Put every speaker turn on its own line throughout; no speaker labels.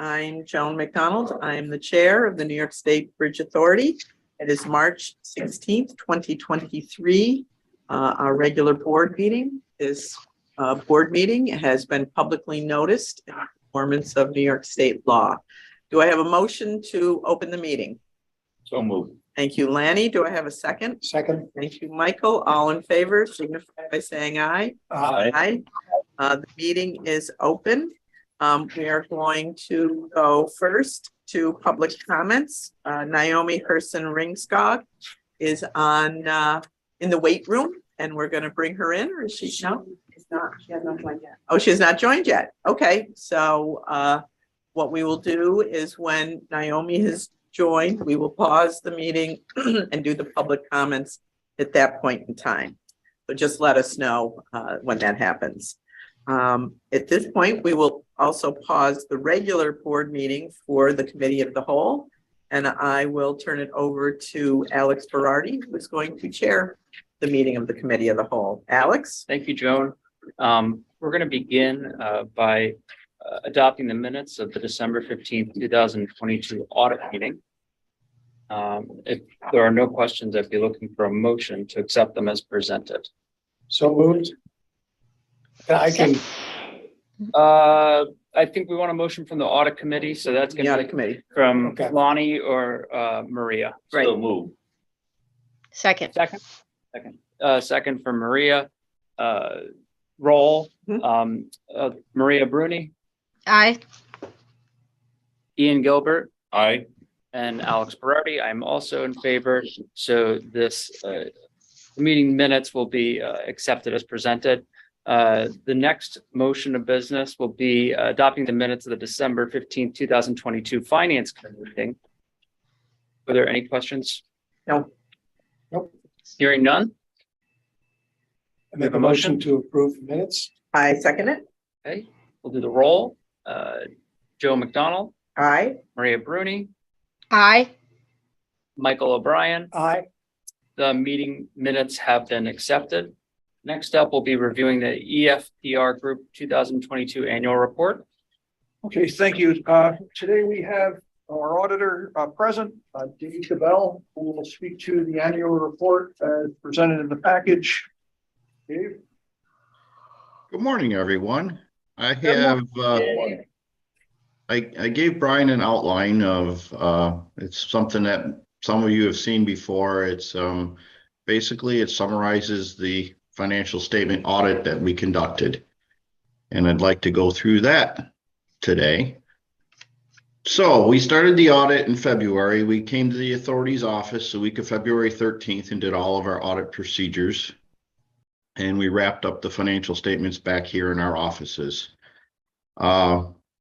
I'm Joan McDonald. I'm the chair of the New York State Bridge Authority. It is March 16th, 2023. Our regular board meeting. This board meeting has been publicly noticed in performance of New York State law. Do I have a motion to open the meeting?
So moved.
Thank you, Lanny. Do I have a second?
Second.
Thank you, Michael. All in favor, signify by saying aye.
Aye.
The meeting is open. We are going to go first to public comments. Naomi Herson-Ringskog is on in the wait room, and we're going to bring her in. Or is she? No,
It's not. She has not joined yet.
oh, she has not joined yet. Okay, so what we will do is when Naomi has joined, we will pause the meeting and do the public comments at that point in time. So just let us know when that happens. At this point, we will also pause the regular board meeting for the committee of the whole, and I will turn it over to Alex Berardi, who is going to chair the meeting of the committee of the whole. Alex?
Thank you, Joan. We're going to begin by adopting the minutes of the December 15th, 2022 audit meeting. If there are no questions, I'd be looking for a motion to accept them as presented.
So moved. I can.
I think we want a motion from the audit committee, so that's going
The
to
audit
be
committee.
from
Okay.
Lonnie or Maria.
Right.
So moved.
Second.
Second from Maria. Roll.
Mhm.
Maria Bruni,
Aye.
Ian Gilbert,
Aye.
and Alex Berardi. I'm also in favor. So this meeting minutes will be accepted as presented. The next motion of business will be adopting the minutes of the December 15th, 2022 Finance Committee meeting. Were there any questions?
No.
Nope.
Hearing none.
I make a motion to approve minutes.
I second it.
Okay, we'll do the roll. Joe McDonald,
Aye.
Maria Bruni,
Aye.
Michael O'Brien.
Aye.
The meeting minutes have been accepted. Next up, we'll be reviewing the EFPR Group 2022 annual report.
Okay, thank you. Today we have our auditor present, Dave Cabell, who will speak to the annual report as presented in the package. Dave?
Good morning, everyone. I have, I gave Brian an outline of, it's something that some of you have seen before. It's basically it summarizes the financial statement audit that we conducted. And I'd like to go through that today. So we started the audit in February. We came to the authority's office the week of February 13th and did all of our audit procedures. And we wrapped up the financial statements back here in our offices.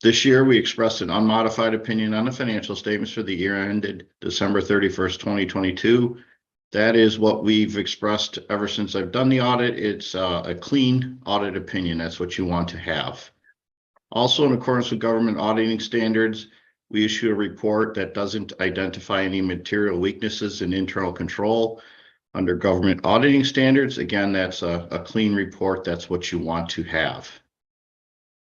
This year, we expressed an unmodified opinion on the financial statements for the year ended December 31st, 2022. That is what we've expressed ever since I've done the audit. It's a clean audit opinion. That's what you want to have. Also, in accordance with government auditing standards, we issue a report that doesn't identify any material weaknesses in internal control. Under government auditing standards, again, that's a clean report. That's what you want to have.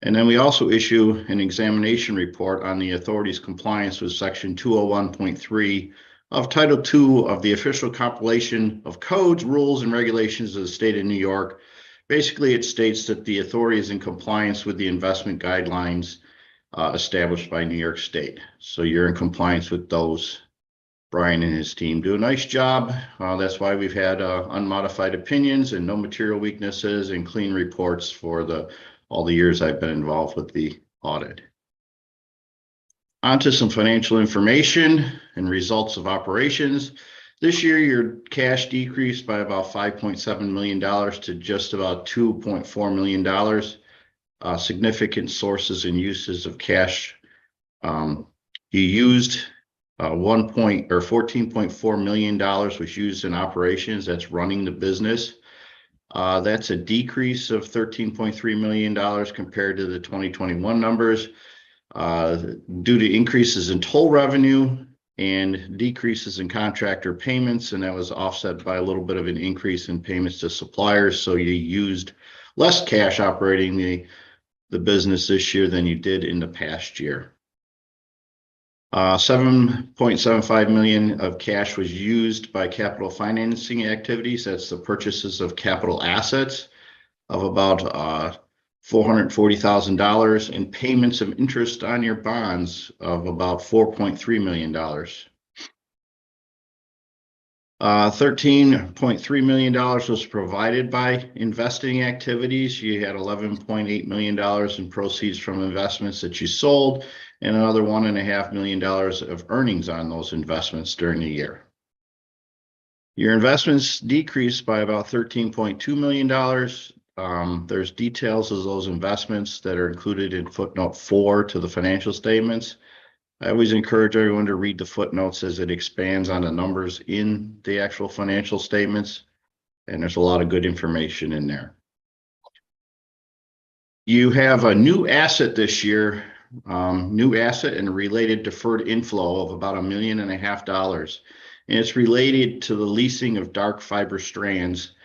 And then we also issue an examination report on the authority's compliance with section 201.3 of Title II of the official compilation of codes, rules, and regulations of the state of New York. Basically, it states that the authority is in compliance with the investment guidelines established by New York State. So you're in compliance with those. Brian and his team do a nice job. That's why we've had unmodified opinions and no material weaknesses and clean reports for all the years I've been involved with the audit. On to some financial information and results of operations. This year, your cash decreased by about $5.7 million to just about $2.4 million. Significant sources and uses of cash. You used $14.4 million was used in operations. That's running the business. That's a decrease of $13.3 million compared to the 2021 numbers due to increases in toll revenue and decreases in contractor payments. And that was offset by a little bit of an increase in payments to suppliers. So you used less cash operating the business this year than you did in the past year. $7.75 million of cash was used by capital financing activities. That's the purchases of capital assets of about $440,000 and payments of interest on your bonds of about $4.3 million. $13.3 million was provided by investing activities. You had $11.8 million in proceeds from investments that you sold and another $1.5 million of earnings on those investments during the year. Your investments decreased by about $13.2 million. There's details of those investments that are included in footnote 4 to the financial statements. I always encourage everyone to read the footnotes as it expands on the numbers in the actual financial statements, and there's a lot of good information in there. You have a new asset this year, new asset and related deferred inflow of about $1.5 million, and it's related to the leasing of dark fiber strands.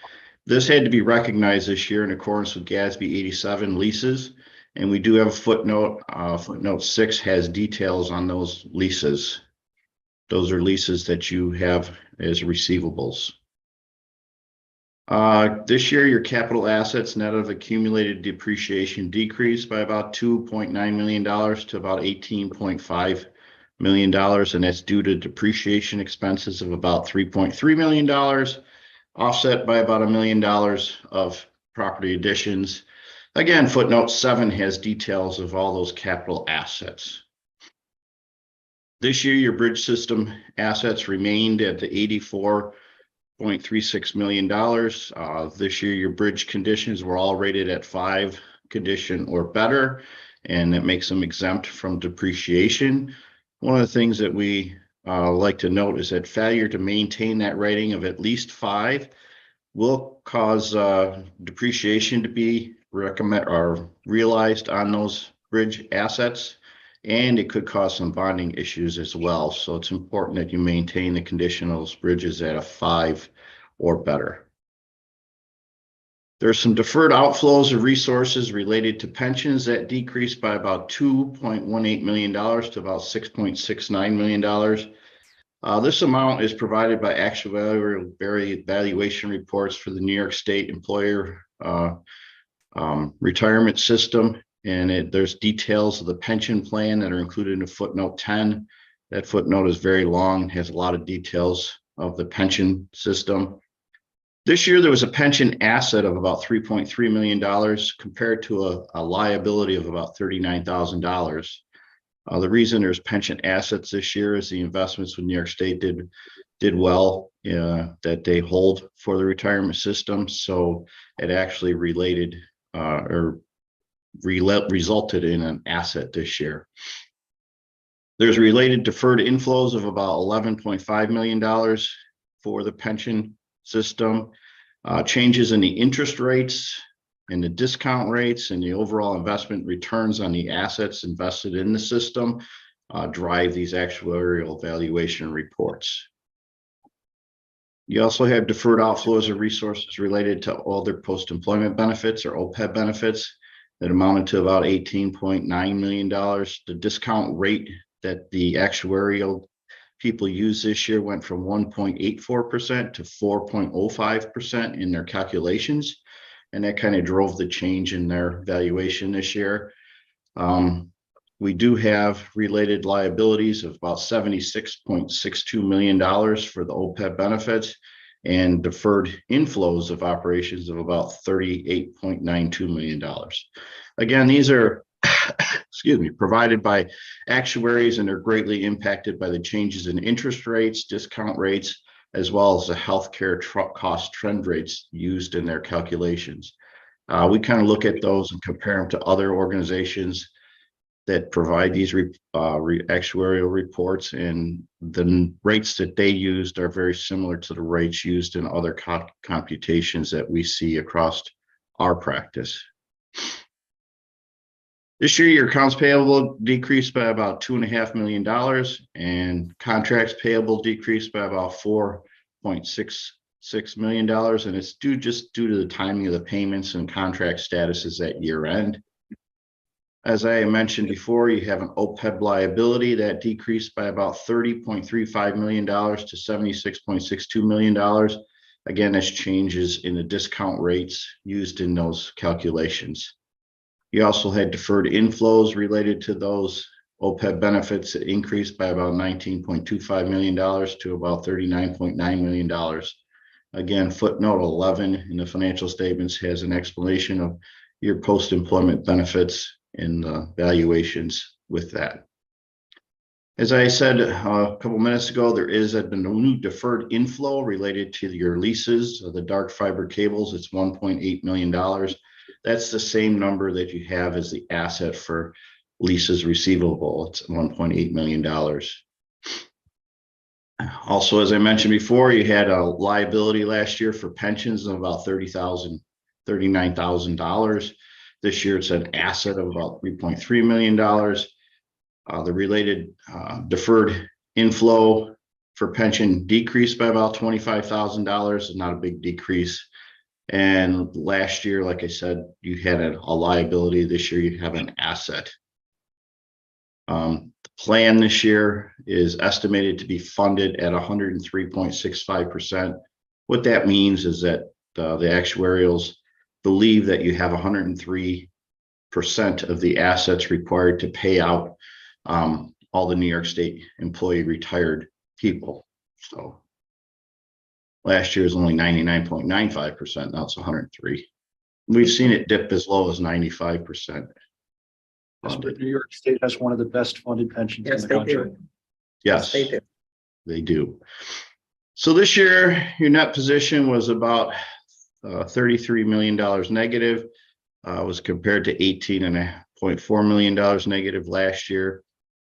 This had to be recognized this year in accordance with GASB 87 leases. And we do have a footnote. Footnote 6 has details on those leases. Those are leases that you have as receivables. This year, your capital assets net of accumulated depreciation decreased by about $2.9 million to about $18.5 million. And that's due to depreciation expenses of about $3.3 million, offset by about $1 million of property additions. Again, footnote 7 has details of all those capital assets. This year, your bridge system assets remained at the $84.36 million. This year, your bridge conditions were all rated at 5 condition or better, and that makes them exempt from depreciation. One of the things that we like to note is that failure to maintain that rating of at least 5 will cause depreciation to be realized on those bridge assets, and it could cause some bonding issues as well. So it's important that you maintain the condition of those bridges at a 5 or better. There's some deferred outflows of resources related to pensions that decreased by about $2.18 million to about $6.69 million. This amount is provided by actuarial valuation reports for the New York State employer retirement system, and there's details of the pension plan that are included in footnote 10. That footnote is very long, has a lot of details of the pension system. This year, there was a pension asset of about $3.3 million compared to a liability of about $39,000. The reason there's pension assets this year is the investments with New York State did well, that they hold for the retirement system. So it actually resulted in an asset this year. There's related deferred inflows of about $11.5 million for the pension system. Changes in the interest rates and the discount rates and the overall investment returns on the assets invested in the system drive these actuarial valuation reports. You also have deferred outflows of resources related to other post-employment benefits or OPEB benefits that amounted to about $18.9 million. The discount rate that the actuarial people used this year went from 1.84% to 4.05% in their calculations. And that kind of drove the change in their valuation this year. We do have related liabilities of about $76.62 million for the OPEB benefits and deferred inflows of operations of about $38.92 million. Again, these are provided by actuaries, and they're greatly impacted by the changes in interest rates, discount rates, as well as the healthcare cost trend rates used in their calculations. We kind of look at those and compare them to other organizations that provide these actuarial reports, and the rates that they used are very similar to the rates used in other computations that we see across our practice. This year, your accounts payable decreased by about $2.5 million, and contracts payable decreased by about $4.66 million, and it's due to the timing of the payments and contract statuses at year end. As I mentioned before, you have an OPEB liability that decreased by about $30.35 million to $76.62 million. Again, that's changes in the discount rates used in those calculations. You also had deferred inflows related to those OPEB benefits that increased by about $19.25 million to about $39.9 million. Again, footnote 11 in the financial statements has an explanation of your post-employment benefits and valuations with that. As I said a couple minutes ago, there has been a new deferred inflow related to your leases of the dark fiber cables. It's $1.8 million. That's the same number that you have as the asset for leases receivable. It's $1.8 million. Also, as I mentioned before, you had a liability last year for pensions of about $39,000. This year, it's an asset of about $3.3 million. The related deferred inflow for pension decreased by about $25,000, not a big decrease. And last year, like I said, you had a liability. This year, you have an asset. The plan this year is estimated to be funded at 103.65%. What that means is that the actuarials believe that you have 103% of the assets required to pay out all the New York State employee retired people. So last year was only 99.95%. Now it's 103. We've seen it dip as low as 95%.
New York State has one of the best funded pensions in
Yes,
the
they
country.
do.
Yes,
They do.
they do. So this year, your net position was about $33 million negative, was compared to $18.4 million negative last year.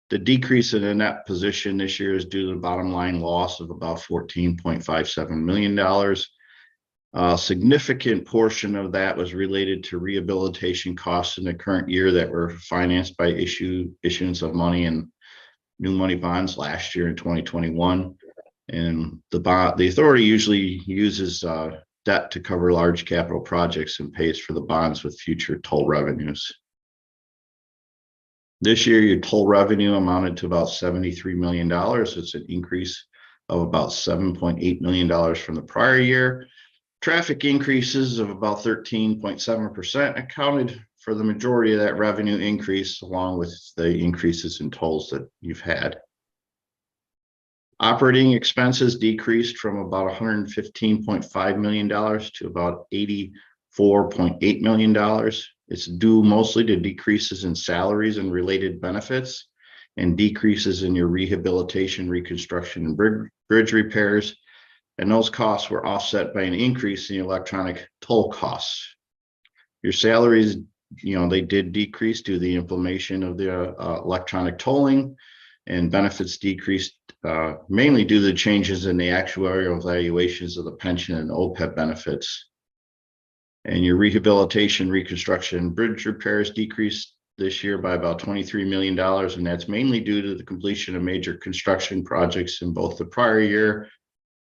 The decrease in the net position this year is due to the bottom line loss of about $14.57 million. A significant portion of that was related to rehabilitation costs in the current year that were financed by issuance of money and new money bonds last year in 2021. And the authority usually uses debt to cover large capital projects and pays for the bonds with future toll revenues. This year, your toll revenue amounted to about $73 million. It's an increase of about $7.8 million from the prior year. Traffic increases of about 13.7% accounted for the majority of that revenue increase, along with the increases in tolls that you've had. Operating expenses decreased from about $115.5 million to about $84.8 million. It's due mostly to decreases in salaries and related benefits and decreases in your rehabilitation, reconstruction, and bridge repairs. And those costs were offset by an increase in the electronic toll costs. Your salaries, they did decrease due to the implementation of the electronic tolling, and benefits decreased mainly due to the changes in the actuarial valuations of the pension and OPEB benefits. And your rehabilitation, reconstruction, and bridge repairs decreased this year by about $23 million, and that's mainly due to the completion of major construction projects in both the prior year.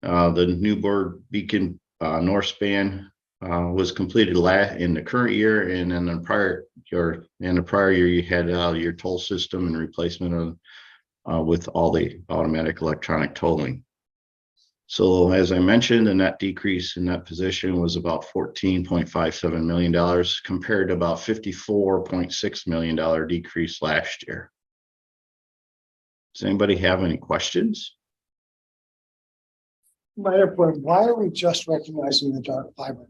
The Newburgh Beacon North Span was completed in the current year, and in the prior year you had your toll system and replacement of with all the automatic electronic tolling. So as I mentioned, the net decrease in that position was about $14.57 million compared to about $54.6 million decrease last year. Does anybody have any questions?
My point, why are we just recognizing the dark fiber?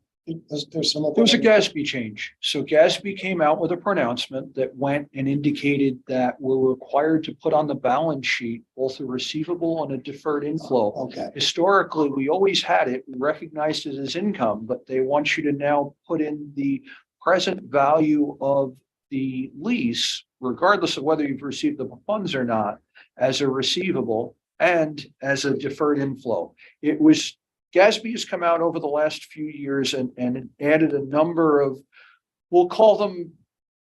There's some.
There was a GASB change. So GASB came out with a pronouncement that went and indicated that we're required to put on the balance sheet both a receivable and a deferred inflow.
Okay.
Historically, we always had it, we recognized it as income, but they want you to now put in the present value of the lease, regardless of whether you've received the funds or not, as a receivable and as a deferred inflow. GASB has come out over the last few years and added a number of, we'll call them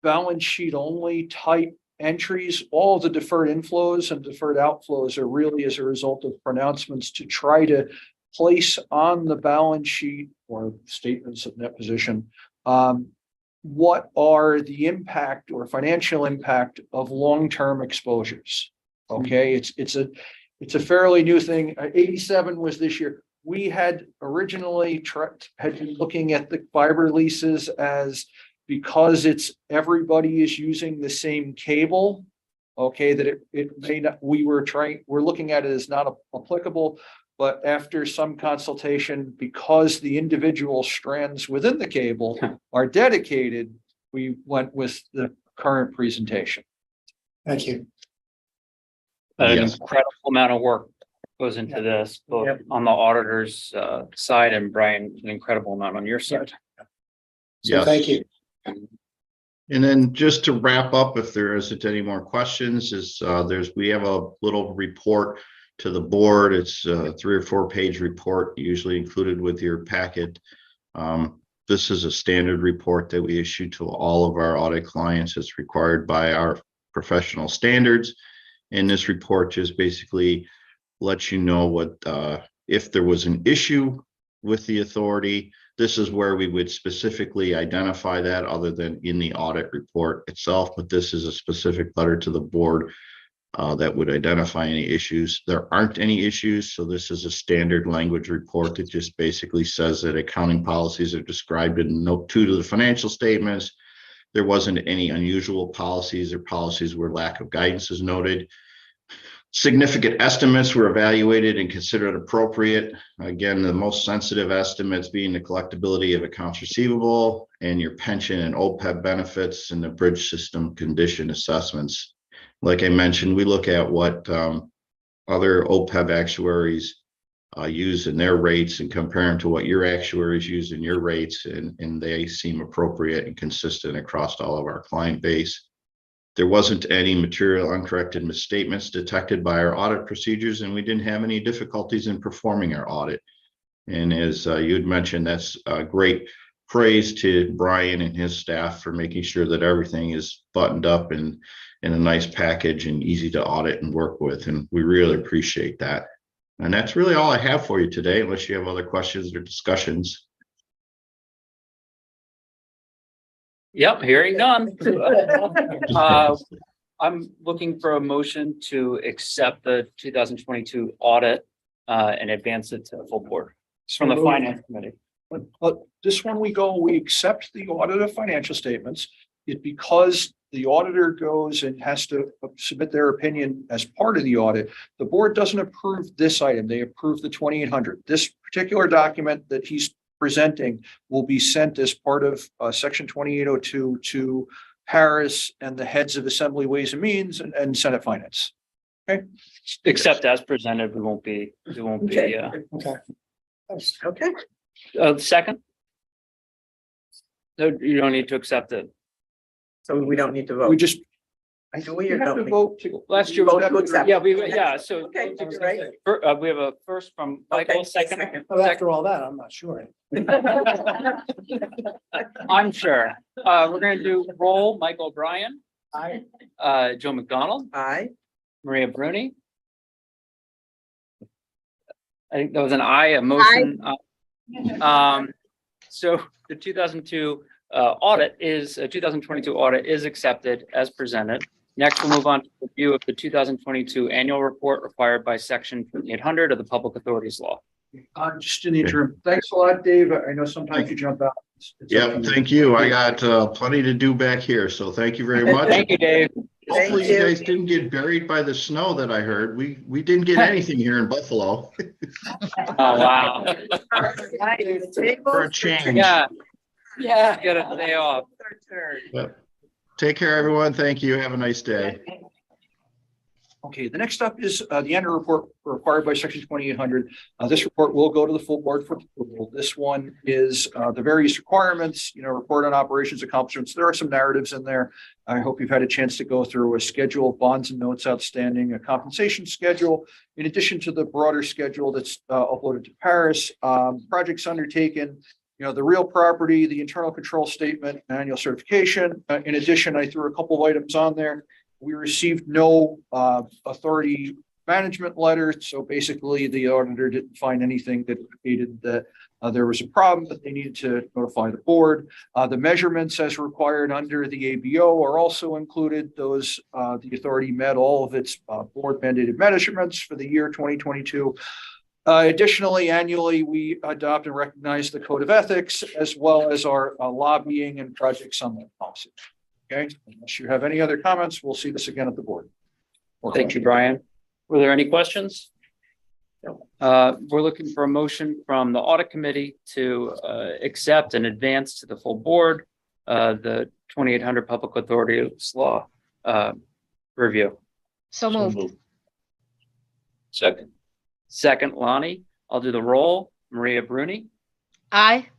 balance sheet only type entries. All of the deferred inflows and deferred outflows are really as a result of pronouncements to try to place on the balance sheet or statements of net position what are the impact or financial impact of long-term exposures? Okay, it's a fairly new thing. 87 was this year. We had originally had been looking at the fiber leases as, because everybody is using the same cable. Okay, that it may not, we're looking at it as not applicable, but after some consultation, because the individual strands within the cable are dedicated, we went with the current presentation.
Thank you.
An
Yes.
incredible amount of work goes into this, both
Yep.
on the auditor's side, and Brian, an incredible amount on your side.
So
Yes.
thank you.
And then just to wrap up, if there isn't any more questions, we have a little report to the board. It's a 3 or 4 page report, usually included with your packet. This is a standard report that we issue to all of our audit clients. It's required by our professional standards. And this report just basically lets you know what, if there was an issue with the authority, this is where we would specifically identify that, other than in the audit report itself. But this is a specific letter to the board that would identify any issues. There aren't any issues, so this is a standard language report that just basically says that accounting policies are described in note 2 to the financial statements. There wasn't any unusual policies or policies where lack of guidance is noted. Significant estimates were evaluated and considered appropriate. Again, the most sensitive estimates being the collectability of accounts receivable and your pension and OPEB benefits and the bridge system condition assessments. Like I mentioned, we look at what other OPEB actuaries use in their rates and compare them to what your actuaries use in your rates, and they seem appropriate and consistent across all of our client base. There wasn't any material uncorrected misstatements detected by our audit procedures, and we didn't have any difficulties in performing our audit. And as you had mentioned, that's great praise to Brian and his staff for making sure that everything is buttoned up and in a nice package and easy to audit and work with. And we really appreciate that. And that's really all I have for you today, unless you have other questions or discussions.
Yep, hearing none. I'm looking for a motion to accept the 2022 audit and advance it to the full board from the finance committee.
But this one we accept the audit of financial statements. It's because the auditor goes and has to submit their opinion as part of the audit. The board doesn't approve this item. They approve the 2800. This particular document that he's presenting will be sent as part of section 2802 to Paris and the heads of Assembly Ways and Means and Senate Finance. Okay.
Except as presented, we won't be.
Okay.
Okay.
Okay,
Second. No, you don't need to accept it.
so we don't need to
We
vote.
just.
Do we
You
or
have
don't
to
we?
vote.
Last year,
Vote to accept.
so.
Okay, you're right.
We have a first from Michael,
Okay,
second.
Well, after all that, I'm not sure.
I'm sure. We're gonna do roll, Michael O'Brien,
I,
Joe McDonald,
Aye.
Maria Bruni. I think that was an aye, a motion. So the 2022 audit is accepted as presented. Next, we'll move on to review of the 2022 annual report required by section 800 of the Public Authorities Law.
Just in the interim. Thanks a lot, Dave. I know sometimes you jump out. It's up
Yeah,
to you.
thank you. I got plenty to do back here, so thank you very much.
Thank you, Dave.
Hopefully
Thank
you
you.
guys didn't get buried by the snow that I heard. We didn't get anything here in Buffalo
Oh, wow.
for a change.
Yeah. Yeah. Get a day off.
Yep. Take care, everyone. Thank you. Have a nice day.
Okay, the next up is the annual report required by section 2800. This report will go to the full board for approval. This one is the various requirements, report on operations accomplishments. There are some narratives in there. I hope you've had a chance to go through a schedule of bonds and notes outstanding, a compensation schedule, in addition to the broader schedule that's uploaded to Paris, projects undertaken, the real property, the internal control statement, annual certification. In addition, I threw a couple of items on there. We received no authority management letter. So basically, the auditor didn't find anything that indicated that there was a problem that they needed to notify the board. The measurements as required under the ABO are also included. Those, the authority met all of its board mandated measurements for the year 2022. Additionally, annually, we adopt and recognize the code of ethics as well as our lobbying and project summit policy. Okay, unless you have any other comments, we'll see this again at the board.
Thank you, Brian. Were there any questions?
No.
We're looking for a motion from the audit committee to accept and advance to the full board the 2800 Public Authorities Law review.
So moved.
Second.
Second, Lonnie. I'll do the roll. Maria Bruni,
Aye.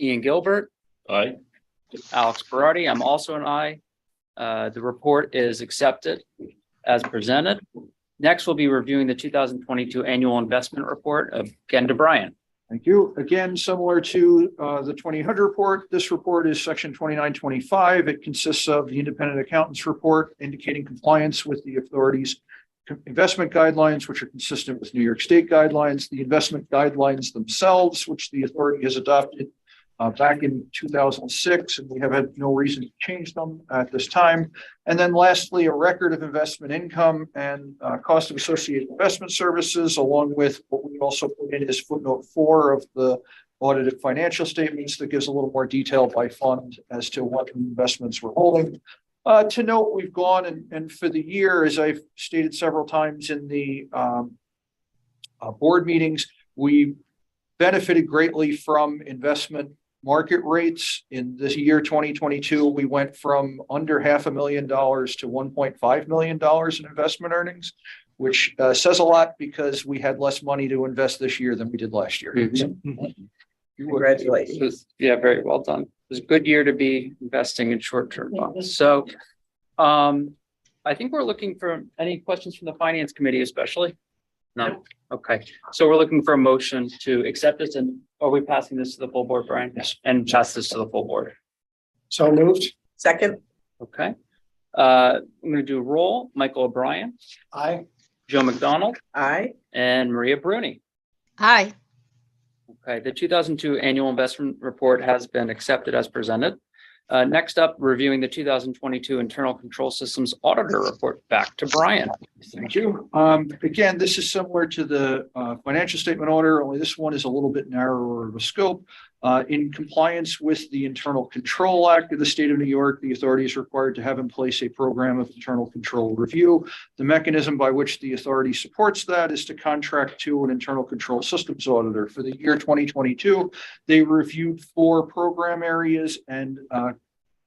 Ian Gilbert,
Aye.
Alex Berardi. I'm also an aye. The report is accepted as presented. Next, we'll be reviewing the 2022 annual investment report. Again to Brian.
Thank you. Again, similar to the 2000 report, this report is section 2925. It consists of the independent accountant's report indicating compliance with the authority's investment guidelines, which are consistent with New York State guidelines, the investment guidelines themselves, which the authority has adopted back in 2006, and we have had no reason to change them at this time. And then lastly, a record of investment income and cost of associated investment services, along with what we also put in is footnote 4 of the audited financial statements that gives a little more detail by fund as to what investments we're holding. To note, we've gone and for the year, as I've stated several times in the board meetings, we benefited greatly from investment market rates. In this year 2022, we went from under $500,000 to $1.5 million in investment earnings, which says a lot because we had less money to invest this year than we did last year.
Congratulations.
Yeah, very well done. It was a good year to be investing in short-term bonds. So I think we're looking for any questions from the finance committee, especially. No. Okay. So we're looking for a motion to accept this, and are we passing this to the full board, Brian?
Yes.
And pass this to the full board.
So moved.
Second,
Okay. I'm going to do a roll. Michael O'Brien,
Aye.
Joe McDonald,
aye.
and Maria Bruni.
Aye.
Okay, the 2002 annual investment report has been accepted as presented. Next up, reviewing the 2022 internal control systems auditor report. Back to Brian.
Thank you. Again, this is similar to the financial statement order, only this one is a little bit narrower of a scope. In compliance with the Internal Control Act of the state of New York, the authority is required to have in place a program of internal control review. The mechanism by which the authority supports that is to contract to an internal control systems auditor. For the year 2022, they reviewed 4 program areas, and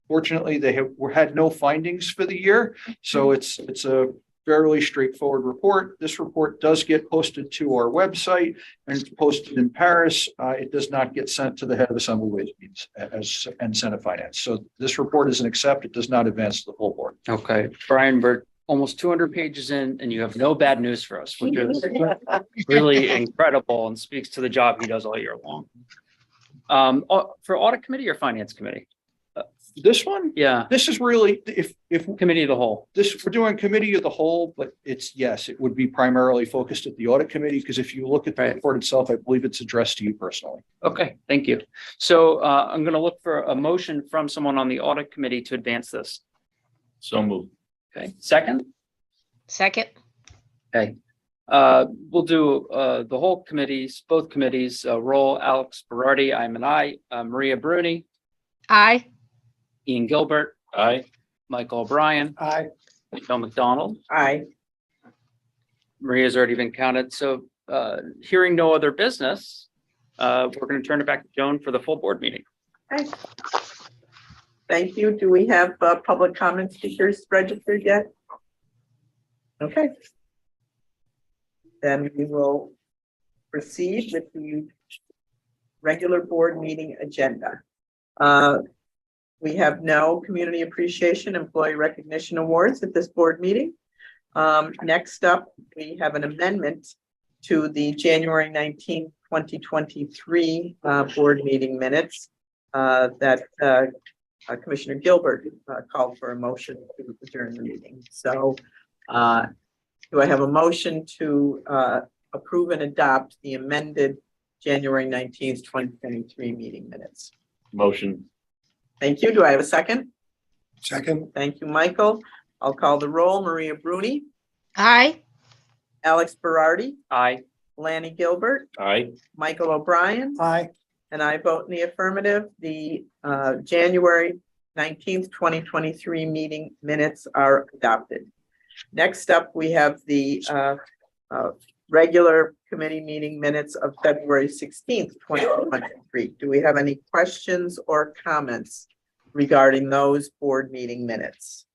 fortunately, they had no findings for the year. So it's a fairly straightforward report. This report does get posted to our website, and it's posted in Paris. It does not get sent to the head of Assembly and Senate Finance. So this report is an accept. It does not advance to the full board.
Okay, Brian, we're almost 200 pages in, and you have no bad news for us, which is really incredible and speaks to the job he does all year long. For audit committee or finance committee?
This one,
Yeah,
this is really, if
committee of the whole.
this, we're doing committee of the whole, but it's, yes, it would be primarily focused at the audit committee, because if you look at the
Right.
report itself, I believe it's addressed to you personally.
Okay, thank you. So I'm going to look for a motion from someone on the audit committee to advance this.
So moved.
Okay, second?
Second.
Okay. We'll do the whole committees, both committees, roll. Alex Berardi, I'm an aye. Maria Bruni,
Aye.
Ian Gilbert,
Aye.
Michael O'Brien,
Aye.
Joe McDonald.
Aye.
Maria's already been counted. So hearing no other business, we're going to turn it back to Joan for the full board meeting.
Okay. Thank you. Do we have public comment speakers registered yet? Okay. Then we will proceed with the regular board meeting agenda. We have no community appreciation employee recognition awards at this board meeting. Next up, we have an amendment to the January 19th, 2023 board meeting minutes that Commissioner Gilbert called for a motion to adjourn the meeting. So Do I have a motion to approve and adopt the amended January 19th, 2023 meeting minutes?
Motion.
Thank you. Do I have a second?
Second,
Thank you, Michael. I'll call the roll. Maria Bruni,
Aye.
Alex Berardi,
Aye.
Lanny Gilbert,
Aye.
Michael O'Brien,
aye,
and I vote in the affirmative. The January 19th, 2023 meeting minutes are adopted. Next up, we have the regular committee meeting minutes of February 16th, 2023. Do we have any questions or comments regarding those board meeting minutes?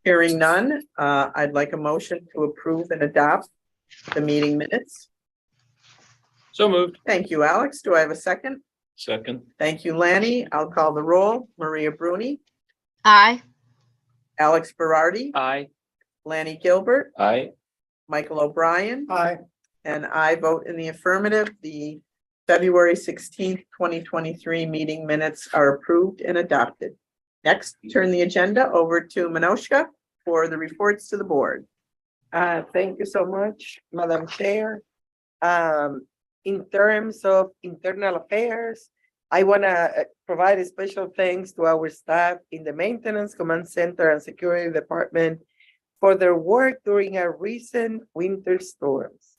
Hearing none, I'd like a motion to approve and adopt the meeting minutes.
So moved.
Thank you, Alex. Do I have a second?
Second.
Thank you, Lanny. I'll call the roll. Maria Bruni,
Aye.
Alex Berardi,
Aye.
Lanny Gilbert,
Aye.
Michael O'Brien,
aye,
and I vote in the affirmative. The February 16th, 2023 meeting minutes are approved and adopted. Next, turn the agenda over to Minoshka for the reports to the board.
Thank you so much, Madam Chair. In terms of internal affairs, I want to provide a special thanks to our staff in the Maintenance Command Center and Security Department for their work during our recent winter storms.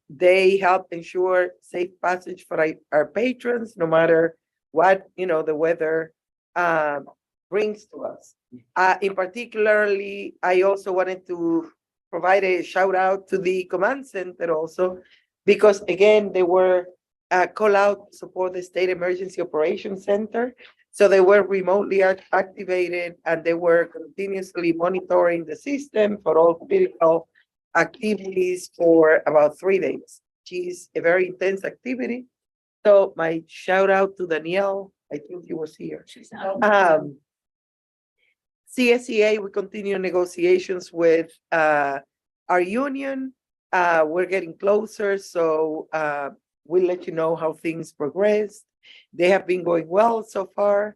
They helped ensure safe passage for our patrons, no matter what, the weather brings to us. In particularly, I also wanted to provide a shout out to the command center also, because again, they were call out to support the State Emergency Operations Center. So they were remotely activated and they were continuously monitoring the system for all critical activities for about 3 days, which is a very intense activity. So my shout out to Danielle, I think he was here. CSEA, we continue negotiations with our union. We're getting closer, so we'll let you know how things progress. They have been going well so far.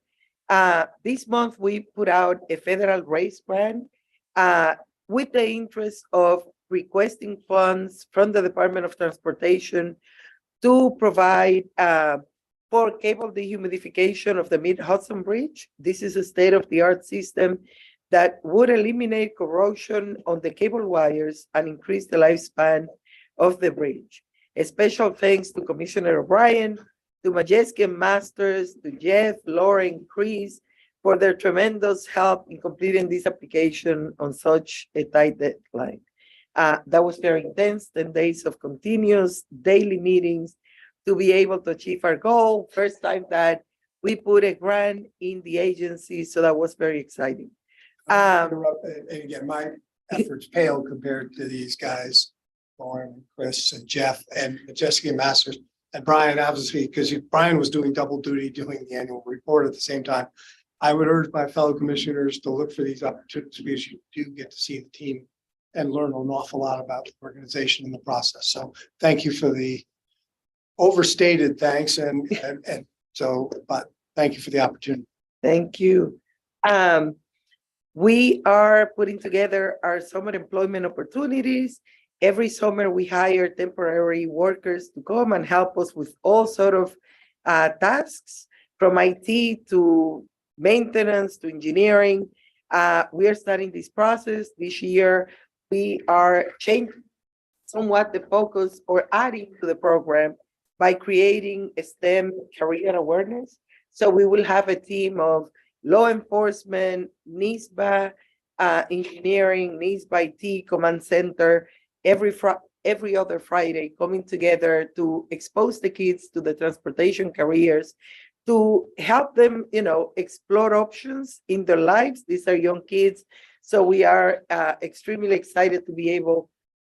This month, we put out a federal raise grant with the interest of requesting funds from the Department of Transportation to provide for cable dehumidification of the Mid-Hudson Bridge. This is a state-of-the-art system that would eliminate corrosion on the cable wires and increase the lifespan of the bridge. A special thanks to Commissioner O'Brien, to Majeski and Masters, to Jeff, Lauren, Chris, for their tremendous help in completing this application on such a tight deadline. That was very intense, 10 days of continuous daily meetings to be able to achieve our goal. First time that we put a grant in the agency, so that was very exciting.
And again, my efforts pale compared to these guys, Lauren, Chris, and Jeff, and Jessica Masters, and Brian, obviously, because Brian was doing double duty, doing the annual report at the same time. I would urge my fellow commissioners to look for these opportunities because you do get to see the team and learn an awful lot about the organization in the process. So thank you for the overstated thanks, and so, but thank you for the opportunity.
Thank you. We are putting together our summer employment opportunities. Every summer, we hire temporary workers to come and help us with all sort of tasks, from IT to maintenance to engineering. We are starting this process this year. We are changing somewhat the focus or adding to the program by creating a STEM career awareness. So we will have a team of law enforcement, NYSBA, engineering, NYSBA IT, command center, every other Friday, coming together to expose the kids to the transportation careers, to help them, explore options in their lives. These are young kids. So we are extremely excited to be able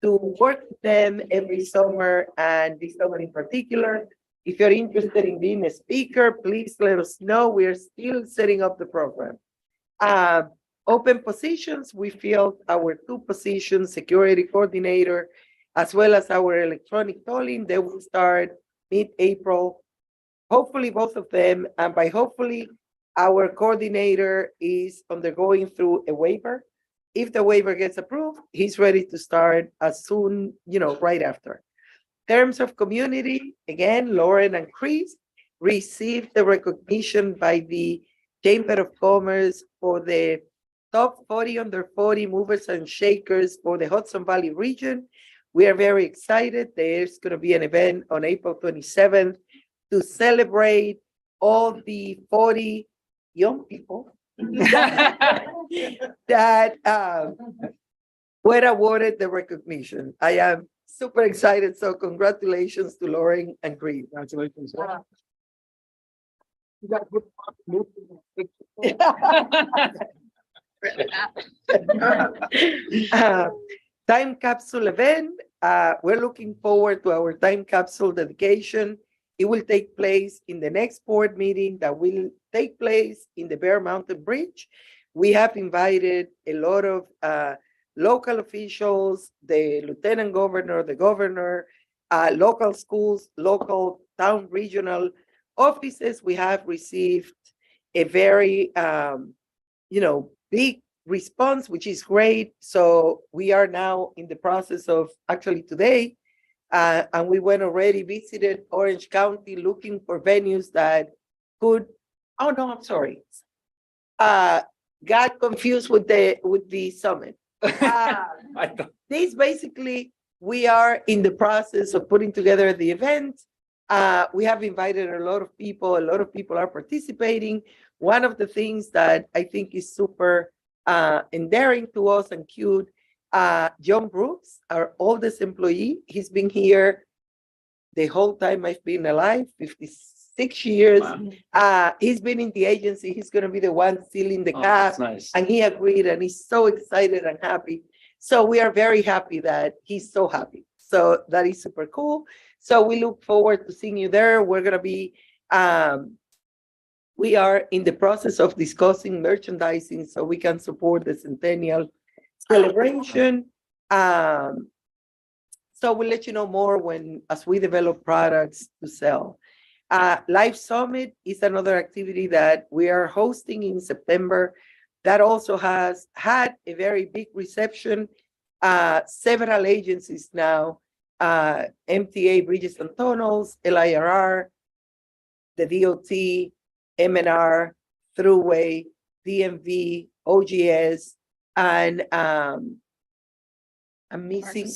to work with them every summer, and this summer in particular. If you're interested in being a speaker, please let us know. We are still setting up the program. Open positions, we filled our 2 positions, security coordinator, as well as our electronic tolling. They will start mid-April. Hopefully both of them, and by hopefully, Our coordinator is undergoing through a waiver. If the waiver gets approved, he's ready to start as soon, right after. Terms of community, again, Lauren and Chris received the recognition by the Chamber of Commerce for the top 40 under 40 movers and shakers for the Hudson Valley region. We are very excited. There's going to be an event on April 27th to celebrate all the 40 young people that were awarded the recognition. I am super excited. So congratulations to Lauren and Chris.
Congratulations.
Time capsule event. We're looking forward to our time capsule dedication. It will take place in the next board meeting that will take place in the Bear Mountain Bridge. We have invited a lot of local officials, the lieutenant governor, the governor, local schools, local town regional offices. We have received a very, big response, which is great. So we are now in the process of actually today, and we went already visited Orange County looking for venues that could, oh no, I'm sorry. Got confused with the summit. This basically, we are in the process of putting together the event. We have invited a lot of people. A lot of people are participating. One of the things that I think is super endearing to us and cute, John Brooks, our oldest employee, he's been here the whole time I've been alive, 56 years.
Wow.
He's been in the agency. He's going to be the one sealing the
Oh,
cap.
that's nice.
And he agreed, and he's so excited and happy. So we are very happy that he's so happy. So that is super cool. So we look forward to seeing you there. We're going to be, we are in the process of discussing merchandising so we can support the centennial celebration. So we'll let you know more as we develop products to sell. Live Summit is another activity that we are hosting in September that also has had a very big reception. Several agencies now, MTA, Bridges and Tunnels, LIRR, the DOT, MNR, Thruway, DMV, OGS, and I'm missing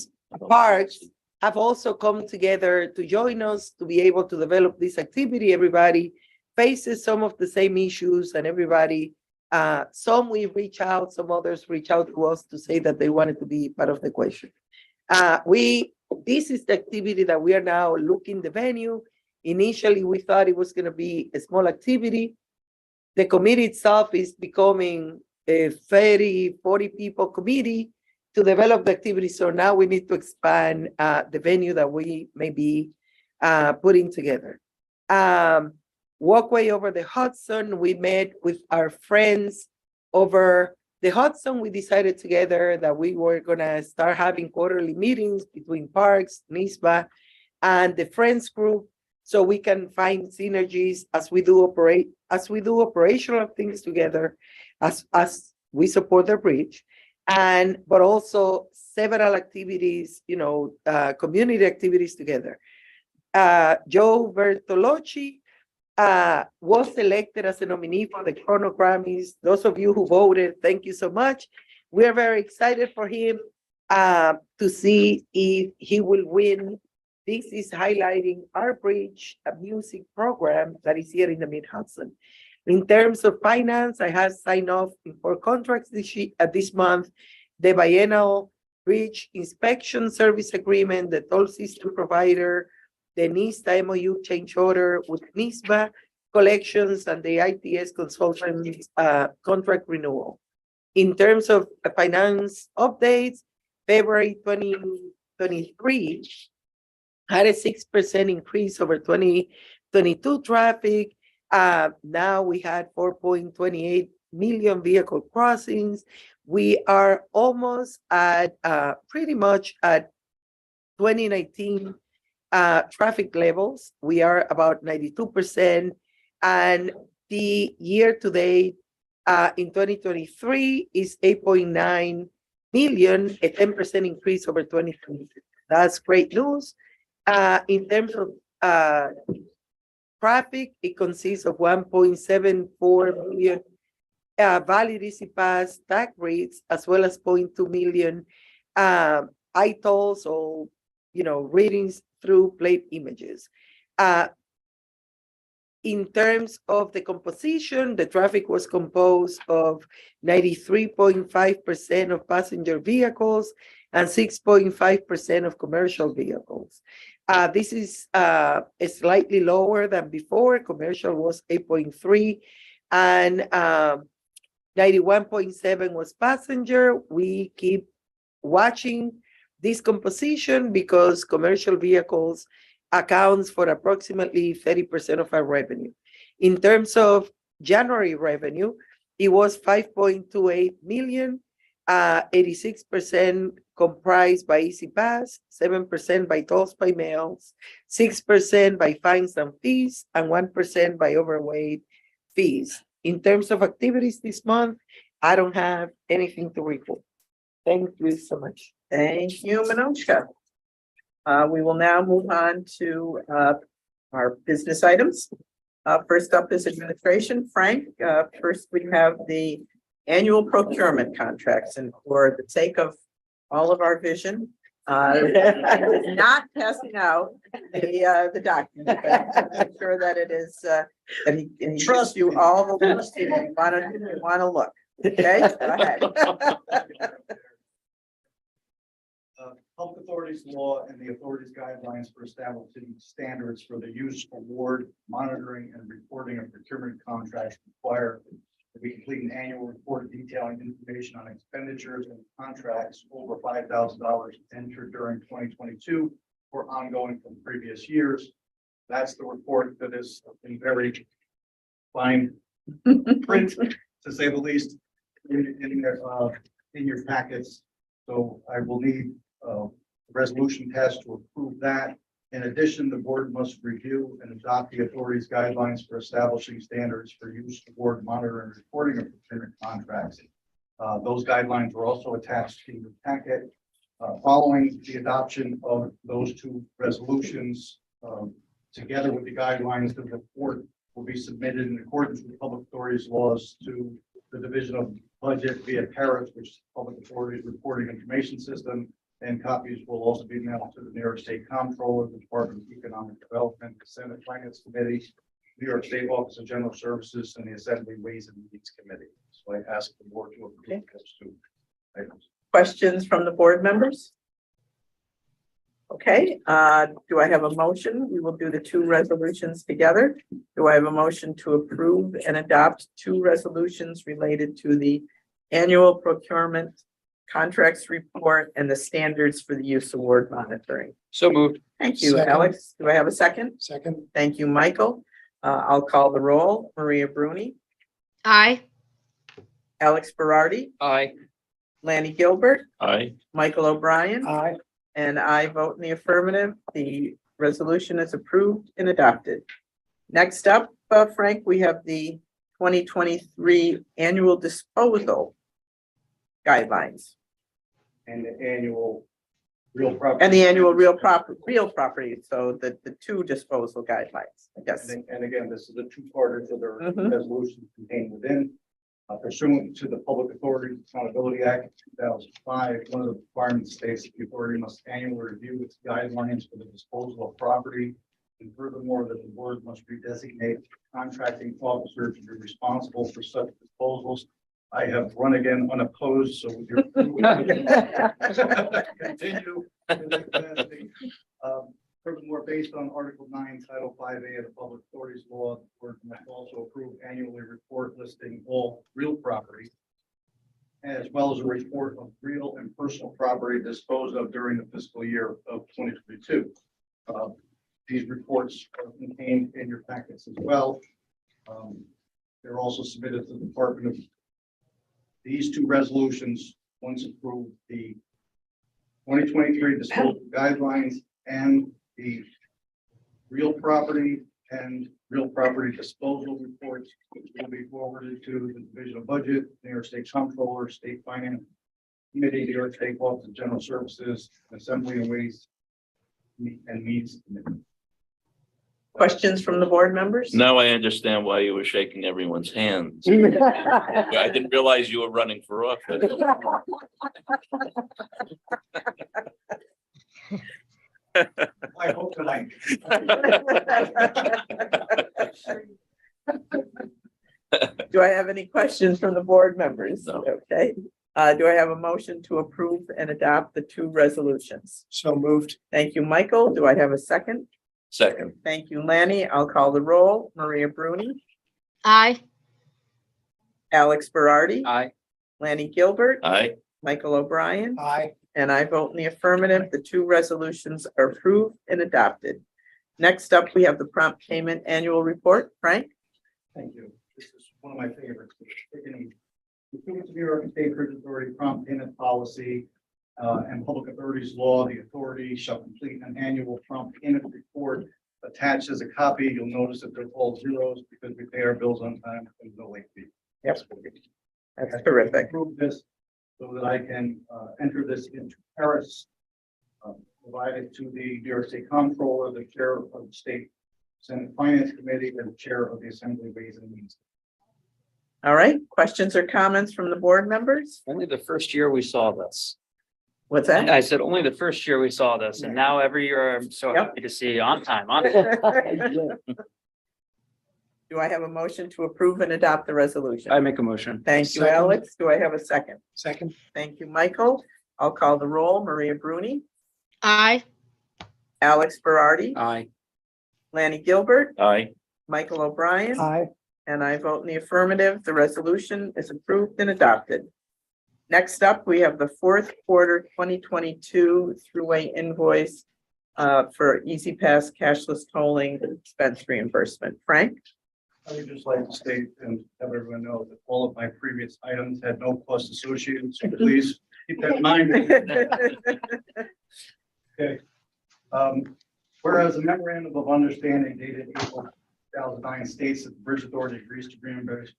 Parks have also come together to join us to be able to develop this activity. Everybody faces some of the same issues, and everybody, some we reach out, some others reach out to us to say that they wanted to be part of the equation. This is the activity that we are now looking the venue. Initially, we thought it was going to be a small activity. The committee itself is becoming a 30, 40 people committee to develop the activity. So now we need to expand the venue that we may be putting together. Walkway over the Hudson, we met with our friends over the Hudson. We decided together that we were gonna start having quarterly meetings between Parks, NYSBA, and the Friends group, so we can find synergies as we do operational things together, as we support the bridge, but also several activities, community activities together. Joe Bertolocci was elected as a nominee for the Chrono Grammys. Those of you who voted, thank you so much. We're very excited for him to see if he will win. This is highlighting our bridge, a music program that is here in the Mid-Hudson. In terms of finance, I have signed off for contracts this month, the biennial bridge inspection service agreement, the toll system provider, the NYSBA MOU change order with NYSBA collections, and the ITS consultant contract renewal. In terms of finance updates, February 2023 had a 6% increase over 2022 traffic. Now we had 4.28 million vehicle crossings. We are almost at pretty much at 2019 traffic levels. We are about 92%. And The year-to-date in 2023 is 8.9 million, a 10% increase over 2022. That's great news. In terms of traffic, it consists of 1.74 million valid Easy Pass tag rates, as well as 0.2 million ITOLs, or readings through plate images. In terms of the composition, the traffic was composed of 93.5% of passenger vehicles and 6.5% of commercial vehicles. This is slightly lower than before. Commercial was 8.3 and 91.7 was passenger. We keep watching this composition because commercial vehicles accounts for approximately 30% of our revenue. In terms of January revenue, it was 5.28 million, 86% comprised by Easy Pass, 7% by tolls by mails, 6% by fines and fees, and 1% by overweight fees. In terms of activities this month, I don't have anything to report. Thank you so much.
Thank you, Minochka. We will now move on to our business items. First up is administration. Frank, first we have the annual procurement contracts, and for the sake of all of our vision, not passing out the document. I'm sure that it is that he trusts you all the list you want to look. Okay, go ahead.
Public authorities law and the authorities guidelines for establishing standards for the use, award, monitoring, and reporting of procurement contracts require that we complete an annual report detailing information on expenditures and contracts over $5,000 entered during 2022 or ongoing from previous years. That's the report that is in very fine print, to say the least, in your packets. So I will need a resolution passed to approve that. In addition, the board must review and adopt the authority's guidelines for establishing standards for use, award, monitoring, and reporting of procurement contracts. Those guidelines were also attached to the packet. Following the adoption of those two resolutions, together with the guidelines, the report will be submitted in accordance with public authorities laws to the Division of Budget via PARIS, which is Public Authorities Reporting Information System, and copies will also be mailed to the New York State Comptroller, the Department of Economic Development, the Senate Finance Committee, New York State Office of General Services, and the Assembly Ways and Means Committee. So I ask the board to approve those two items.
Questions from the board members? Okay, do I have a motion? We will do the two resolutions together. Do I have a motion to approve and adopt two resolutions related to the annual procurement contracts report and the standards for the use award monitoring?
So moved.
Thank you,
Second.
Alex. Do I have a second?
Second.
Thank you, Michael. I'll call the roll. Maria Bruni,
Aye.
Alex Berardi,
Aye.
Lanny Gilbert,
Aye.
Michael O'Brien,
Aye.
and I vote in the affirmative. The resolution is approved and adopted. Next up, Frank, we have the 2023 annual disposal guidelines
And the annual real property.
and the annual real property. So the two disposal guidelines, I guess.
And again, this is a two-parter to the
Mhm.
resolution contained within. Pursuant to the Public Authority Accountability Act of 2005, one of the requirements states that the authority must annually review its guidelines for the disposal of property. And furthermore, that the board must redesignate contracting officer to be responsible for such disposals. I have run again unopposed, so with your continue. Furthermore, based on Article 9, Title 5A of the Public Authorities Law, the board must also approve annually report listing all real property, as well as a report of real and personal property disposed of during the fiscal year of 2022. These reports are contained in your packets as well. They're also submitted to the Department of. These two resolutions, once approved, the 2023 disposal guidelines and the real property and real property disposal reports, which will be forwarded to the Division of Budget, New York State Comptroller, State Finance Committee, New York State Office of General Services, Assembly and Ways and Means Committee.
Questions from the board members?
Now I understand why you were shaking everyone's hands. I didn't realize you were running for office.
I hope tonight.
Do I have any questions from the board members?
No.
Okay. Do I have a motion to approve and adopt the two resolutions?
So moved.
Thank you, Michael. Do I have a second?
Second.
Thank you, Lanny. I'll call the roll. Maria Bruni,
Aye.
Alex Berardi,
Aye.
Lanny Gilbert,
Aye.
Michael O'Brien,
Aye.
and I vote in the affirmative. The two resolutions are approved and adopted. Next up, we have the prompt payment annual report. Frank?
Thank you. This is one of my favorites. Pursuant to New York State Bridge Authority prompt payment policy and public authorities law, the authority shall complete an annual prompt payment report attached as a copy. You'll notice that they're all zeros because we pay our bills on time and no late fee.
Yep. That's terrific.
Approve this so that I can enter this into Paris. Provide it to the New York State Comptroller, the chair of the State Senate Finance Committee, and the chair of the Assembly Ways and Means.
All right. Questions or comments from the board members?
Only the first year we saw this.
What's that?
I said only the first year we saw this, and now every year I'm so
Yep.
happy to see on time, on time.
Do I have a motion to approve and adopt the resolution?
I make a motion.
Thank you,
Second.
Alex. Do I have a second?
Second.
Thank you, Michael. I'll call the roll. Maria Bruni,
Aye.
Alex Berardi,
Aye.
Lanny Gilbert,
Aye.
Michael O'Brien,
Aye.
and I vote in the affirmative. The resolution is approved and adopted. Next up, we have the fourth quarter 2022 throughway invoice for Easy Pass cashless tolling expense reimbursement. Frank?
I would just like to state and have everyone know that all of my previous items had no cost associated, so please keep that in mind. Okay. Whereas a memorandum of understanding dated April 2009 states that the Bridge Authority agrees to reimburse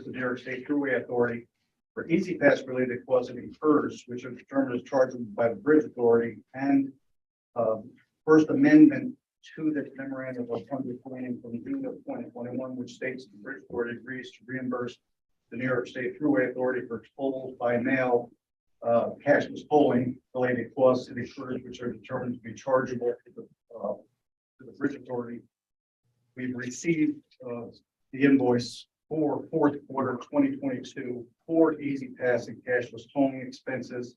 the New York State Thruway Authority for Easy Pass related costs it incurs, which are determined as chargeable by the Bridge Authority, and First Amendment to the memorandum of understanding from June of 2021, which states the Bridge Authority agrees to reimburse the New York State Thruway Authority for tolls by mail, cashless tolling related costs it incurs, which are determined to be chargeable to the Bridge Authority. We've received the invoice for fourth quarter 2022 for Easy Pass and cashless tolling expenses.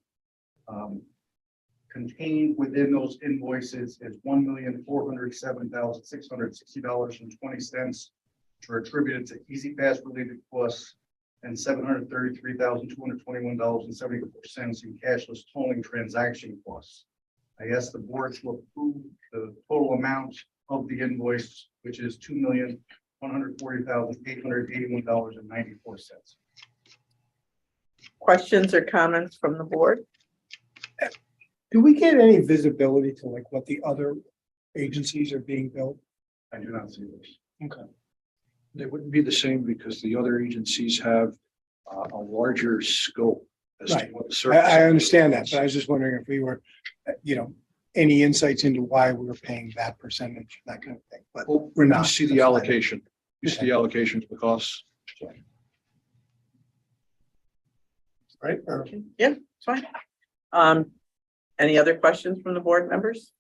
Contained within those invoices is $1,407,660.20, which are attributed to Easy Pass related costs, and $733,221.74 in cashless tolling transaction costs. I ask the board to approve the total amount of the invoice, which is $2,140,881.94.
Questions or comments from the board?
Do we get any visibility to like what the other agencies are being billed?
I do not see this.
Okay.
They wouldn't be the same because the other agencies have a larger scope as to
Right.
what the
I
service.
understand that, but I was just wondering if we were, any insights into why we were paying that percentage, that kind of thing, but
Well,
we're not.
You see the allocation. You see the allocations because
Right? Or-
Yeah, it's fine. Any other questions from the board members?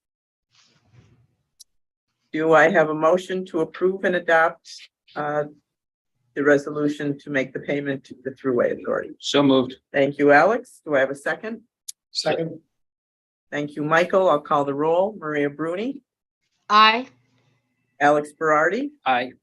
Do I have a motion to approve and adopt the resolution to make the payment to the Thruway Authority?
So moved.
Thank you, Alex. Do I have a second?
Second.
Thank you, Michael. I'll call the roll. Maria Bruni,
Aye.
Alex Berardi,
Aye.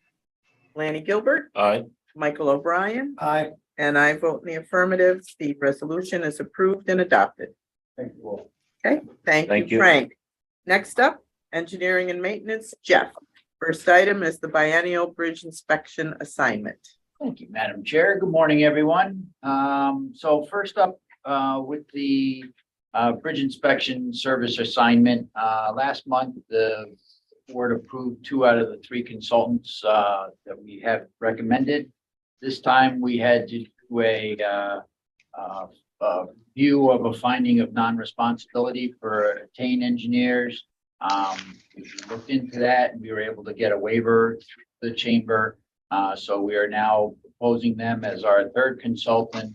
Lanny Gilbert,
Aye.
Michael O'Brien,
Aye.
and I vote in the affirmative. The resolution is approved and adopted.
thank you all.
Okay, thank
Thank
you,
you.
Frank. Next up, engineering and maintenance, Jeff. First item is the biennial bridge inspection assignment.
Thank you, Madam Chair. Good morning, everyone. So first up, with the bridge inspection service assignment, last month, the board approved 2 out of the 3 consultants that we have recommended. This time we had to do a view of a finding of non-responsibility for Attain engineers. We looked into that and we were able to get a waiver through the chamber. So we are now proposing them as our 3rd consultant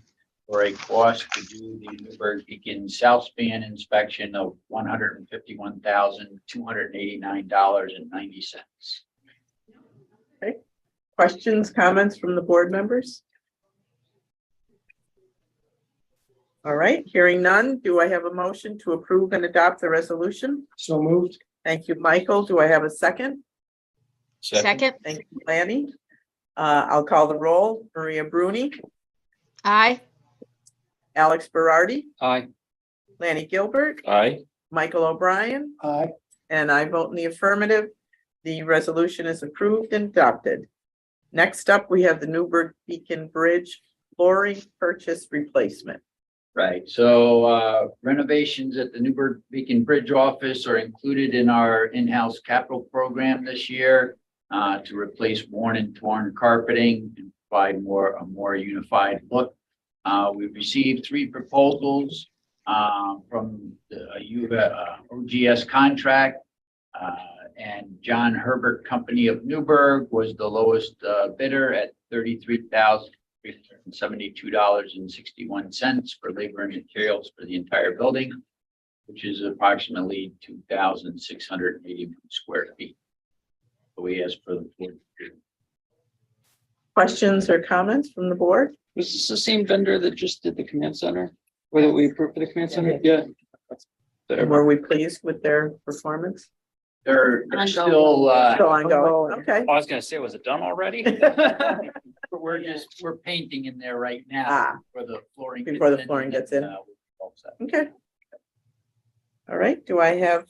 for a cost to do the Newburgh Beacon South Span inspection of $151,289.90.
Questions, comments from the board members? All right, hearing none, do I have a motion to approve and adopt the resolution?
So moved.
Thank you, Michael. Do I have a second?
Second.
Thank you, Lanny. I'll call the roll. Maria Bruni,
Aye.
Alex Berardi,
Aye.
Lanny Gilbert,
Aye.
Michael O'Brien,
Aye.
and I vote in the affirmative. The resolution is approved and adopted. Next up, we have the Newburgh Beacon Bridge flooring purchase replacement.
Right, so renovations at the Newburgh Beacon Bridge office are included in our in-house capital program this year to replace worn and torn carpeting and provide a more unified look. We've received 3 proposals from the OGS contract, and John Herbert Company of Newburgh was the lowest bidder at $33,372.61 for labor and materials for the entire building, which is approximately 2,681 square feet. So we asked for the board.
Questions or comments from the board?
Was this the same vendor that just did the command center? Or that we approved for the command center? Yeah.
Were we pleased with their performance?
They're
Ongoing.
still,
Still ongoing, okay.
I was gonna say, was it done already?
we're painting in there right now
Ah,
for the flooring.
before the
gets in,
flooring gets in.
we're all set.
okay. All right, do I have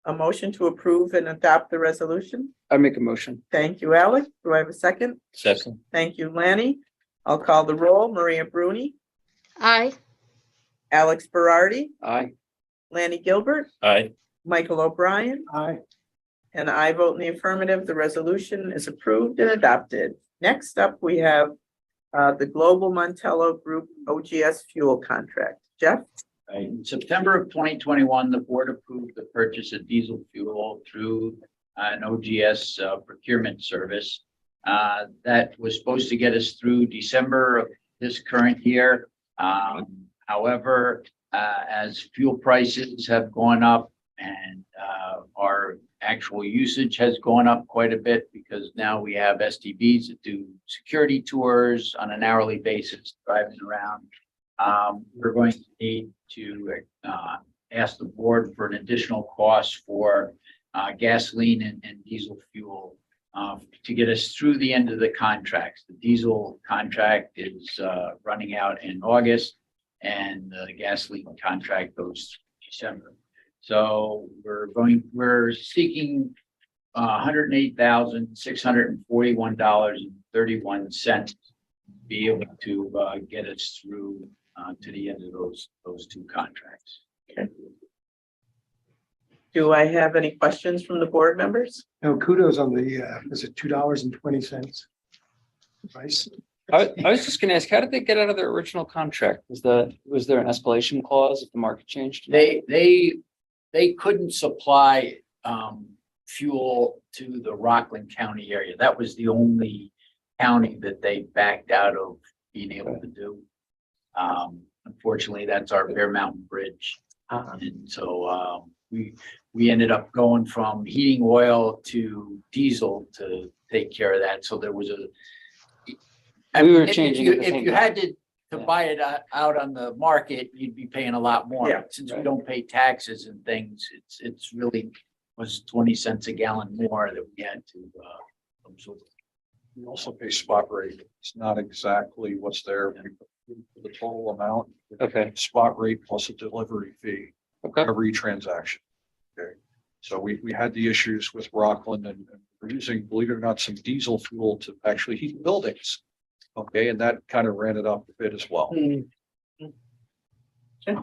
a motion to approve and adopt the resolution?
I make a motion.
Thank you, Alex. Do I have a second?
Second.
Thank you, Lanny. I'll call the roll. Maria Bruni,
Aye.
Alex Berardi,
Aye.
Lanny Gilbert,
Aye.
Michael O'Brien,
Aye.
and I vote in the affirmative. The resolution is approved and adopted. Next up, we have the Global Montello Group OGS fuel contract. Jeff?
Right. In September of 2021, the board approved the purchase of diesel fuel through an OGS procurement service. That was supposed to get us through December of this current year. However, as fuel prices have gone up and our actual usage has gone up quite a bit because now we have STBs that do security tours on an hourly basis driving around. We're going to need to ask the board for an additional cost for gasoline and diesel fuel to get us through the end of the contracts. The diesel contract is running out in August and the gasoline contract goes through December. So we're seeking $108,641.31 to be able to get us through to the end of those 2 contracts.
Okay. Do I have any questions from the board members?
No, kudos on the, is it $2.20? Price?
I was just gonna ask, how did they get out of their original contract? Was there an escalation clause if the market changed?
They couldn't supply fuel to the Rockland County area. That was the only county that they backed out of being able to do. Unfortunately, that's our Bear Mountain Bridge. And so we ended up going from heating oil to diesel to take care of that. So there was
We were changing at the
if
same
you
time.
had to buy it out on the market, you'd be paying a lot more.
Yeah,
Since we
right.
don't pay taxes and things, it's really was 20 cents a gallon more that we had to absorb.
We also pay spot rate. It's not exactly what's there for the total amount.
Okay.
Spot rate plus a delivery fee,
Okay.
every transaction. Okay. So we had the issues with Rockland and we're using, believe it or not, some diesel fuel to actually heat buildings. Okay, and that kind of ran it up a bit as well.
Okay.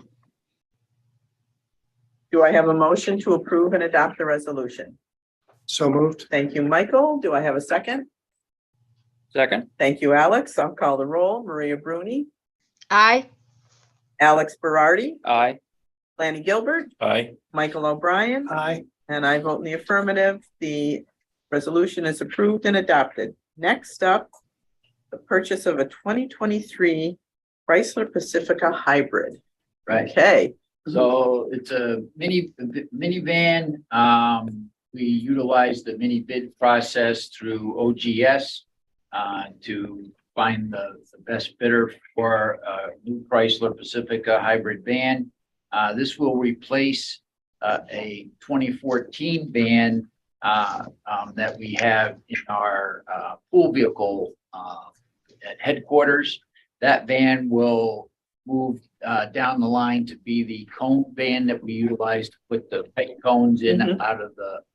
Do I have a motion to approve and adopt the resolution?
So moved.
Thank you, Michael. Do I have a second?
Second.
Thank you, Alex. I'll call the roll. Maria Bruni,
Aye.
Alex Berardi,
Aye.
Lanny Gilbert,
Aye.
Michael O'Brien,
Aye.
and I vote in the affirmative. The resolution is approved and adopted. Next up, the purchase of a 2023 Chrysler Pacifica hybrid.
Right.
Okay,
So it's a minivan. We utilize the mini bid process through OGS to find the best bidder for a new Chrysler Pacifica hybrid van. This will replace a 2014 van that we have in our pool vehicle at headquarters. That van will move down the line to be the cone van that we utilize to put the peg cones in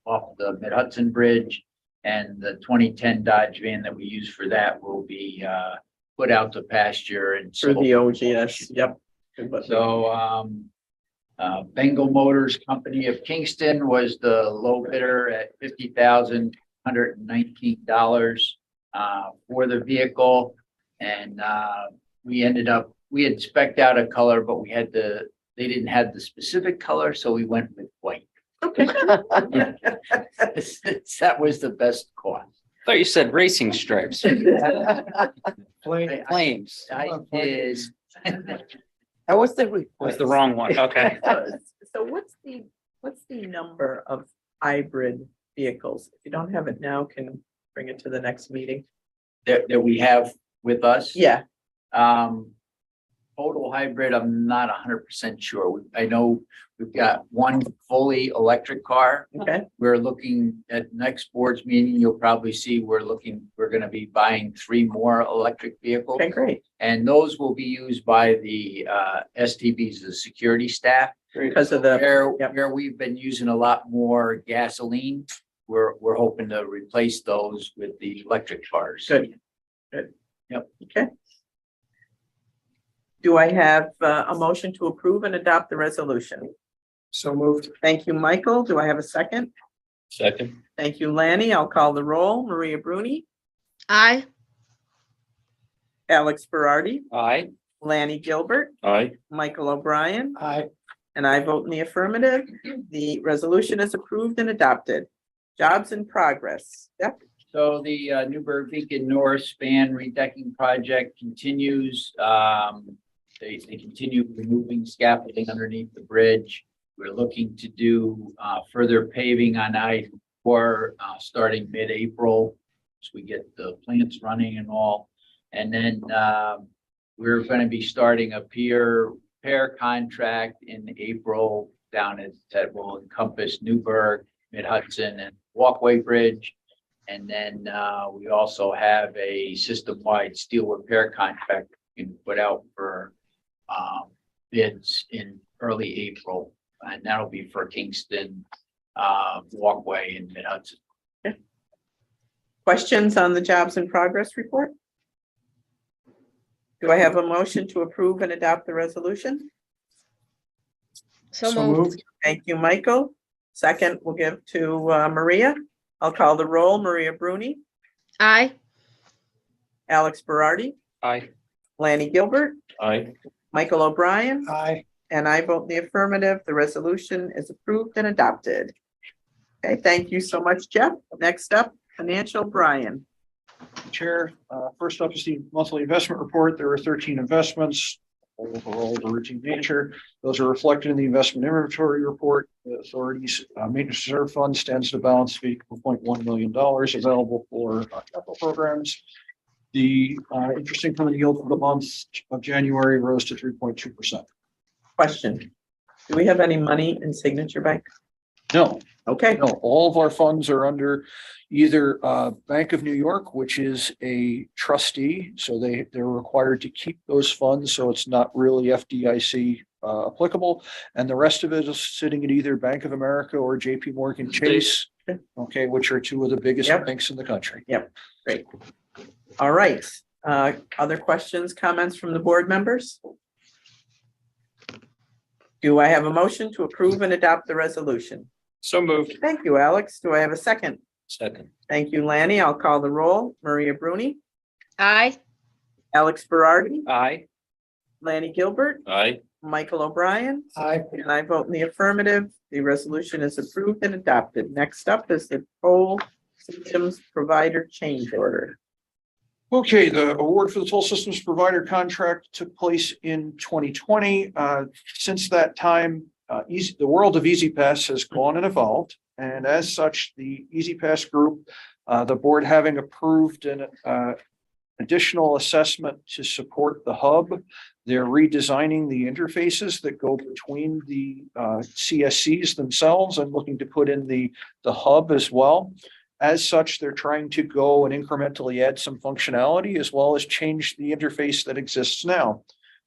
off the Mid-Hudson Bridge. And the 2010 Dodge van that we use for that will be put out to pasture and
through
sold.
the OGS, yep.
So Bengal Motors Company of Kingston was the low bidder at $50,119 for the vehicle. And we had spec'd out a color, but they didn't have the specific color, so we went with white.
Okay.
That was the best cost.
I thought you said racing stripes. Flames.
I did.
That was the
Was
request.
the wrong one. Okay.
So what's the number of hybrid vehicles? If you don't have it now, can bring it to the next meeting.
That we have with us.
Yeah,
Total hybrid, I'm not 100% sure. I know we've got one fully electric car.
okay,
We're looking at next board's meeting, you'll probably see we're gonna be buying 3 more electric vehicles.
okay, great.
And those will be used by the STBs, the security staff.
Because of the, yep.
Where we've been using a lot more gasoline, we're hoping to replace those with the electric cars.
Good, good.
Yep.
Okay. Do I have a motion to approve and adopt the resolution?
So moved.
Thank you, Michael. Do I have a second?
Second.
Thank you, Lanny. I'll call the roll. Maria Bruni,
Aye.
Alex Berardi,
Aye.
Lanny Gilbert,
Aye.
Michael O'Brien,
Aye.
and I vote in the affirmative. The resolution is approved and adopted. Jobs in progress. Yep.
So the Newburgh Beacon North span redecking project continues. They continue removing scaffolding underneath the bridge. We're looking to do further paving on I-4 starting mid-April, as we get the plants running and all. And then we're going to be starting a pier repair contract in April down that will encompass Newburgh, Mid-Hudson, and Walkway Bridge. And then we also have a system-wide steel repair contract we can put out for bids in early April. And that'll be for Kingston, Walkway, and Mid-Hudson.
Questions on the jobs in progress report? Do I have a motion to approve and adopt the resolution?
So moved.
Thank you, Michael. Second, we'll give to Maria. I'll call the roll. Maria Bruni,
Aye.
Alex Berardi,
Aye.
Lanny Gilbert,
Aye.
Michael O'Brien,
Aye.
and I vote in the affirmative. The resolution is approved and adopted. Okay, thank you so much, Jeff. Next up, financial, Brian.
Chair, first up is the monthly investment report. There are 13 investments, overall of routine nature. Those are reflected in the investment inventory report. The authority's maintenance reserve fund stands to balance $1.1 million available for capital programs. The interest income and yield for the month of January rose to 3.2%.
Question. Do we have any money in Signature Bank?
No,
Okay,
no, all of our funds are under either Bank of New York, which is a trustee, so they're required to keep those funds, so it's not really FDIC applicable. And the rest of it is sitting at either Bank of America or JP Morgan Chase, okay, which are 2 of the biggest
Yep.
banks in the country.
great. All right. Other questions, comments from the board members? Do I have a motion to approve and adopt the resolution?
So moved.
Thank you, Alex. Do I have a second?
Second.
Thank you, Lanny. I'll call the roll. Maria Bruni,
Aye.
Alex Berardi,
Aye.
Lanny Gilbert,
Aye.
Michael O'Brien,
Aye.
and I vote in the affirmative. The resolution is approved and adopted. Next up is the toll systems provider change order.
Okay, the award for the toll systems provider contract took place in 2020. Since that time, the world of EasyPass has gone and evolved. And as such, the EasyPass group, the board having approved an additional assessment to support the hub. They're redesigning the interfaces that go between the CSCs themselves and looking to put in the hub as well. As such, they're trying to go and incrementally add some functionality as well as change the interface that exists now.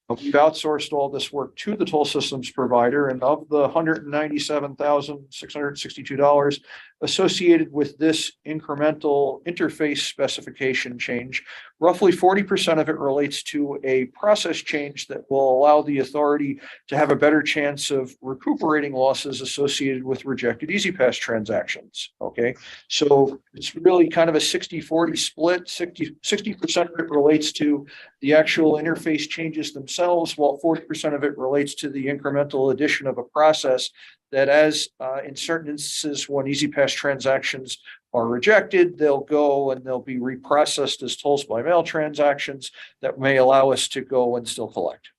But we've outsourced all this work to the toll systems provider, and of the $197,662 associated with this incremental interface specification change, roughly 40% of it relates to a process change that will allow the authority to have a better chance of recuperating losses associated with rejected EasyPass transactions. Okay, so it's really kind of a 60-40 split. 60% of it relates to the actual interface changes themselves, while 40% of it relates to the incremental addition of a process that, as in certain instances, when EasyPass transactions are rejected, they'll go and they'll be reprocessed as tolls by mail transactions that may allow us to go and still collect.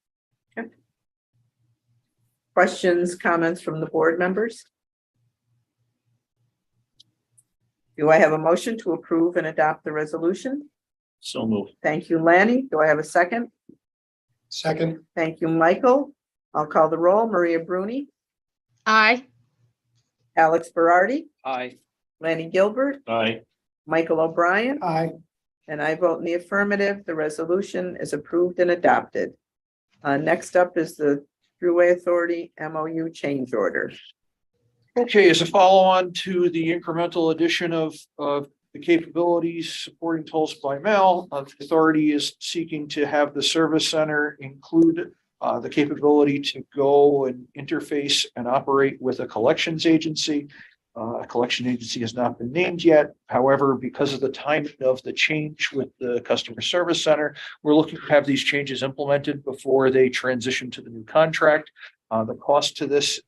Questions, comments from the board members? Do I have a motion to approve and adopt the resolution?
So moved.
Thank you, Lanny. Do I have a second?
Second.
Thank you, Michael. I'll call the roll. Maria Bruni,
Aye.
Alex Berardi,
Aye.
Lanny Gilbert,
Aye.
Michael O'Brien,
Aye.
and I vote in the affirmative. The resolution is approved and adopted. Next up is the Thruway Authority MOU change order.
Okay, as a follow-on to the incremental addition of the capabilities supporting tolls by mail, the authority is seeking to have the service center include the capability to go and interface and operate with a collections agency. A collection agency has not been named yet. However, because of the timing of the change with the customer service center, we're looking to have these changes implemented before they transition to the new contract. The cost to this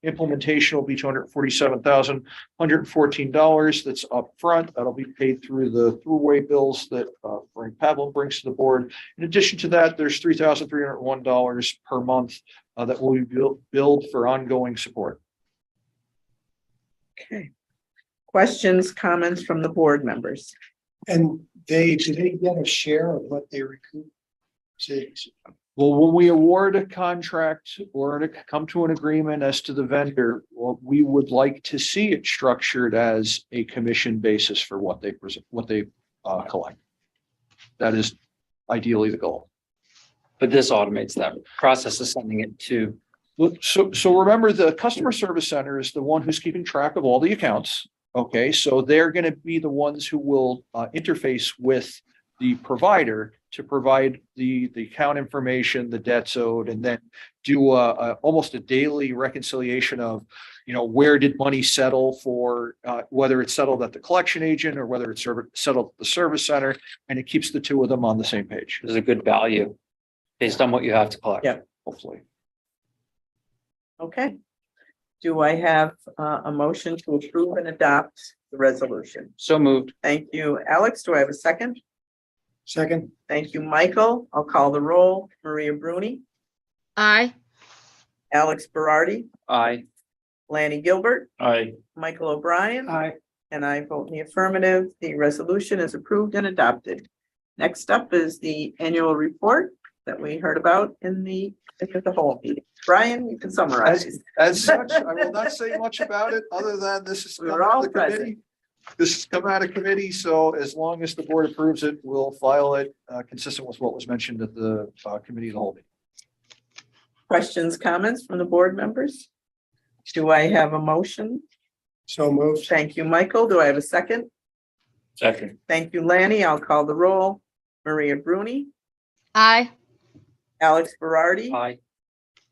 implementation will be $247,114. That's upfront. That'll be paid through the throughway bills that Frank Pavlin brings to the board. In addition to that, there's $3,301 per month that will be billed for ongoing support.
Okay. Questions, comments from the board members?
And do they get a share of what they recoup?
Well, when we award a contract or to come to an agreement as to the vendor, well, we would like to see it structured as a commission basis for what they collect. That is ideally the goal.
But this automates that process of sending it to.
Well, so remember, the customer service center is the one who's keeping track of all the accounts. Okay, so they're going to be the ones who will interface with the provider to provide the account information, the debts owed, and then do almost a daily reconciliation of, where did money settle for, whether it's settled at the collection agent or whether it's settled at the service center, and it keeps the two of them on the same page.
There's a good value based on what you have to collect.
Yeah.
Hopefully.
Okay. Do I have a motion to approve and adopt the resolution?
So moved.
Thank you, Alex. Do I have a second?
Second.
Thank you, Michael. I'll call the roll. Maria Bruni,
Aye.
Alex Berardi,
Aye.
Lanny Gilbert,
Aye.
Michael O'Brien,
Aye.
and I vote in the affirmative. The resolution is approved and adopted. Next up is the annual report that we heard about in the whole meeting. Brian, you can summarize.
As such, I will not say much about it, other than this is.
We were all present.
This has come out of committee, so as long as the board approves it, we'll file it consistent with what was mentioned at the committee of the whole meeting.
Questions, comments from the board members? Do I have a motion?
So moved.
Thank you, Michael. Do I have a second?
Second.
Thank you, Lanny. I'll call the roll. Maria Bruni,
Aye.
Alex Berardi,
Aye.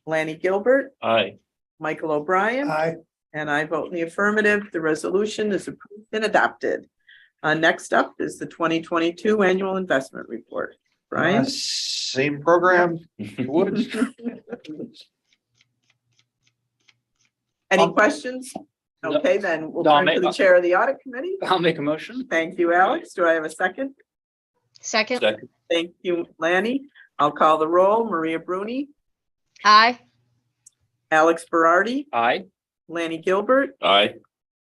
Lanny Gilbert,
Aye.
Michael O'Brien,
Aye.
And I vote in the affirmative. The resolution is approved and adopted. Next up is the 2022 Annual Investment Report. Brian?
Same program. Woods.
Any questions?
No.
Okay, then we'll
No, I'll
turn to
make-
the chair of the audit committee.
I'll make a motion.
Thank you, Alex. Do I have a second?
Second.
Second.
Thank you, Lanny. I'll call the roll. Maria Bruni,
Aye.
Alex Berardi,
Aye.
Lanny Gilbert,
Aye.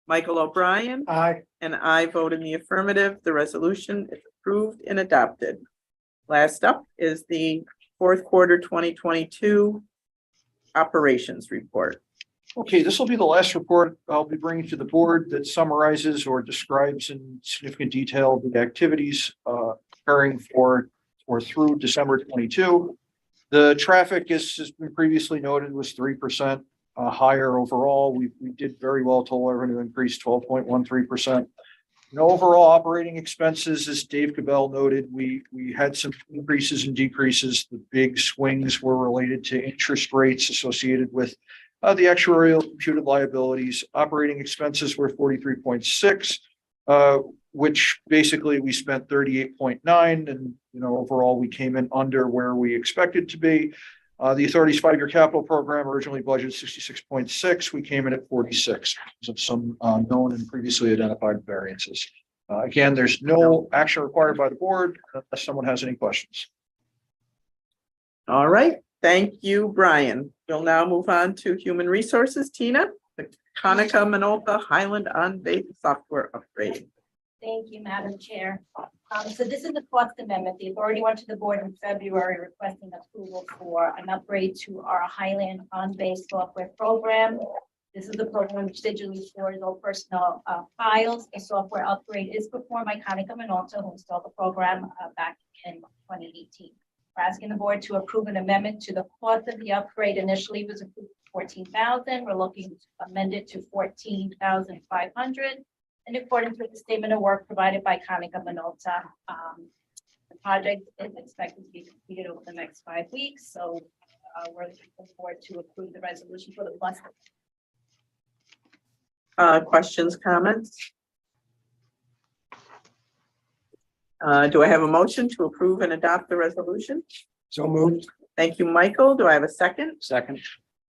Michael O'Brien,
Aye.
and I vote in the affirmative. The resolution is approved and adopted. Last up is the fourth quarter 2022 operations report.
Okay, this will be the last report I'll be bringing to the board that summarizes or describes in significant detail the activities occurring for or through December 22. The traffic has been previously noted was 3% higher overall. We did very well. Total revenue increased 12.13%. And overall operating expenses, as Dave Cabell noted, we had some increases and decreases. The big swings were related to interest rates associated with the actuarial computed liabilities. Operating expenses were 43.6, which basically we spent 38.9, and overall we came in under where we expected to be. The authority's 5-year capital program originally budgeted 66.6. We came in at 46 because of some known and previously identified variances. Again, there's no action required by the board unless someone has any questions.
All right, thank you, Brian. We'll now move on to human resources. Tina, the Conica Minolta Highland on-base software upgrade.
Thank you, Madam Chair. So this is the cost amendment. The authority went to the board in February requesting approval for an upgrade to our Highland on-base software program. This is the program which digitally stores all personnel files. A software upgrade is performed by Conica Minolta, who installed the program back in 2018. We're asking the board to approve an amendment to the cost of the upgrade. Initially, it was approved $14,000. We're looking to amend it to $14,500. In accordance with the statement of work provided by Conica Minolta. The project is expected to be completed over the next 5 weeks. So we're looking forward to approve the resolution for the plus.
Questions, comments? Do I have a motion to approve and adopt the resolution?
So moved.
Thank you, Michael. Do I have a second?
Second.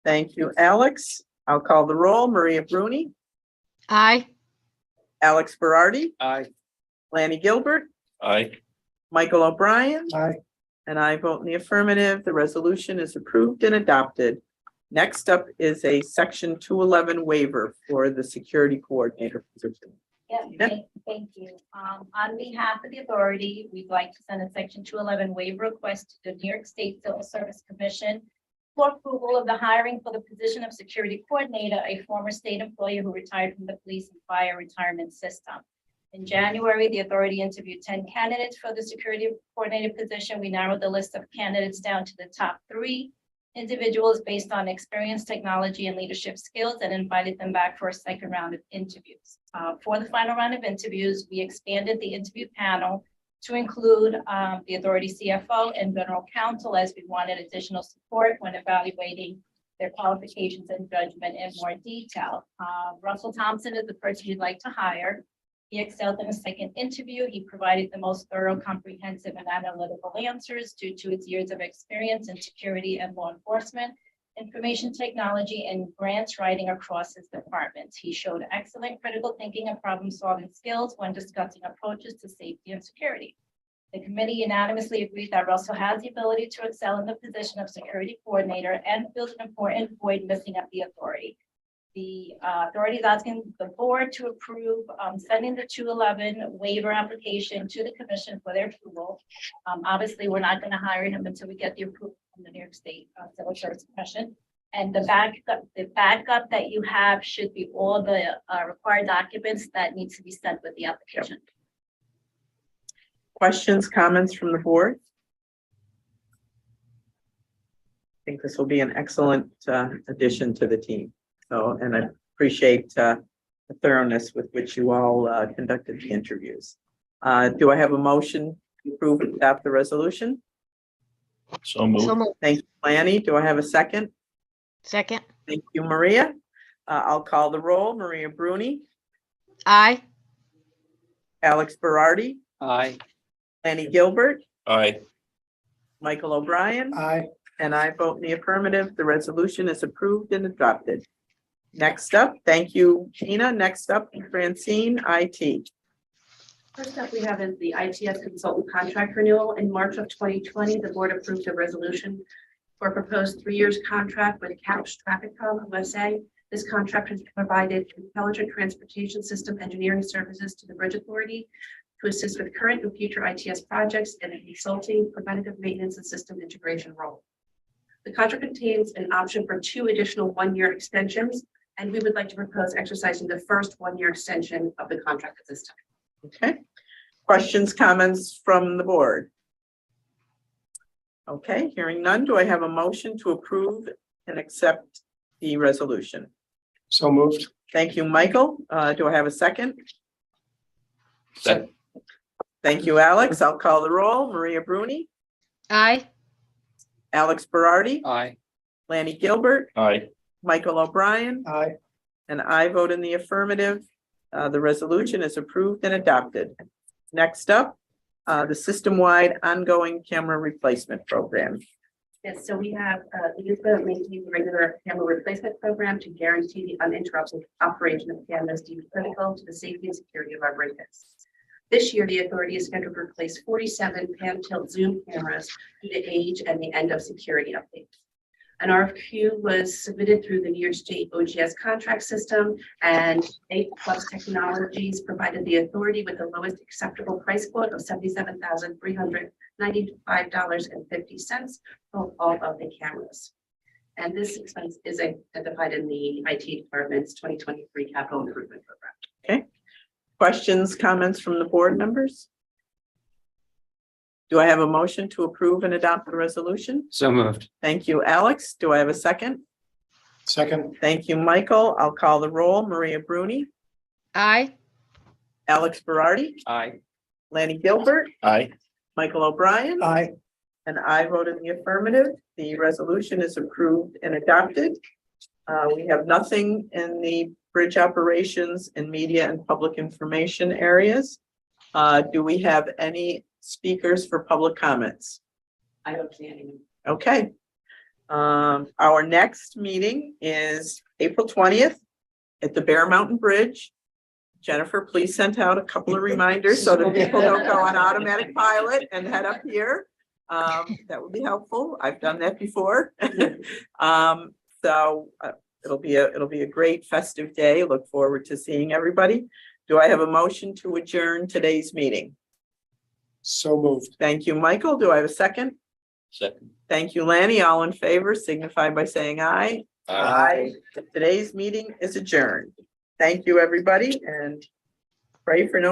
Thank you, Alex. I'll call the roll. Maria Bruni,
Aye.
Alex Berardi,
Aye.
Lanny Gilbert,
Aye.
Michael O'Brien,
Aye.
and I vote in the affirmative. The resolution is approved and adopted. Next up is a section 211 waiver for the security coordinator position.
Yeah, thank you. On behalf of the authority, we'd like to send a section 211 waiver request to the New York State Civil Service Commission for approval of the hiring for the position of security coordinator, a former state employee who retired from the police and fire retirement system. In January, the authority interviewed 10 candidates for the security coordinator position. We narrowed the list of candidates down to the top 3 individuals based on experience, technology, and leadership skills, and invited them back for a second round of interviews. For the final round of interviews, we expanded the interview panel to include the authority CFO and general counsel, as we wanted additional support when evaluating their qualifications and judgment in more detail. Russell Thompson is the person you'd like to hire. He excelled in a second interview. He provided the most thorough, comprehensive, and analytical answers due to his years of experience in security and law enforcement, information technology, and grants writing across his departments. He showed excellent critical thinking and problem-solving skills when discussing approaches to safety and security. The committee unanimously agreed that Russell has the ability to excel in the position of security coordinator and fills an important void missing at the authority. The authority is asking the board to approve sending the 211 waiver application to the commission for their approval. Obviously, we're not going to hire him until we get the approval from the New York State Civil Service Commission. And the backup that you have should be all the required documents that need to be sent with the application.
Questions, comments from the board? I think this will be an excellent addition to the team. So, and I appreciate the thoroughness with which you all conducted the interviews. Do I have a motion to approve and adopt the resolution?
So moved.
Thank you, Lanny. Do I have a second?
Second.
Thank you, Maria. I'll call the roll. Maria Bruni,
Aye.
Alex Berardi,
Aye.
Lanny Gilbert,
Aye.
Michael O'Brien,
Aye.
and I vote in the affirmative. The resolution is approved and adopted. Next up, thank you, Gina. Next up, Francine, IT.
First up, we have is the ITS consultant contract renewal. In March of 2020, the board approved a resolution for a proposed 3 years contract with CAPS Trafficcom USA. This contract has provided intelligent transportation system engineering services to the Bridge Authority to assist with current and future ITS projects and a consulting, preventative maintenance, and system integration role. The contract contains an option for 2 additional 1-year extensions, and we would like to propose exercising the first 1-year extension of the contract at this time.
Okay, questions, comments from the board? Okay, hearing none, do I have a motion to approve and accept the resolution?
So moved.
Thank you, Michael. Do I have a second?
Second.
Thank you, Alex. I'll call the roll. Maria Bruni,
Aye.
Alex Berardi,
Aye.
Lanny Gilbert,
Aye.
Michael O'Brien,
Aye.
and I vote in the affirmative. The resolution is approved and adopted. Next up, the system-wide ongoing camera replacement program.
Yes, so we have, the NYSBA maintains a regular camera replacement program to guarantee the uninterrupted operation of cameras deemed critical to the safety and security of our bridges. This year, the authority is scheduled to replace 47 pan tilt zoom cameras due to age and the end of security updates. An RFQ was submitted through the New York State OGS contract system, and A+ Technologies provided the authority with the lowest acceptable price quote of $77,395.50 for all of the cameras. And this expense is identified in the IT department's 2023 capital improvement program.
Okay. Questions, comments from the board members? Do I have a motion to approve and adopt the resolution?
So moved.
Thank you, Alex. Do I have a second?
Second.
Thank you, Michael. I'll call the roll. Maria Bruni,
Aye.
Alex Berardi,
Aye.
Lanny Gilbert,
Aye.
Michael O'Brien,
Aye.
and I vote in the affirmative. The resolution is approved and adopted. We have nothing in the bridge operations and media and public information areas. Do we have any speakers for public comments?
I don't see any.
Okay. Our next meeting is April 20th at the Bear Mountain Bridge. Jennifer, please send out a couple of reminders so that people don't go on automatic pilot and head up here. That would be helpful. I've done that before. It'll be a great festive day. Look forward to seeing everybody. Do I have a motion to adjourn today's meeting?
So moved.
Thank you, Michael. Do I have a second?
Second.
Thank you, Lanny. All in favor, signify by saying aye.
Aye.
Today's meeting is adjourned. Thank you, everybody, and pray for no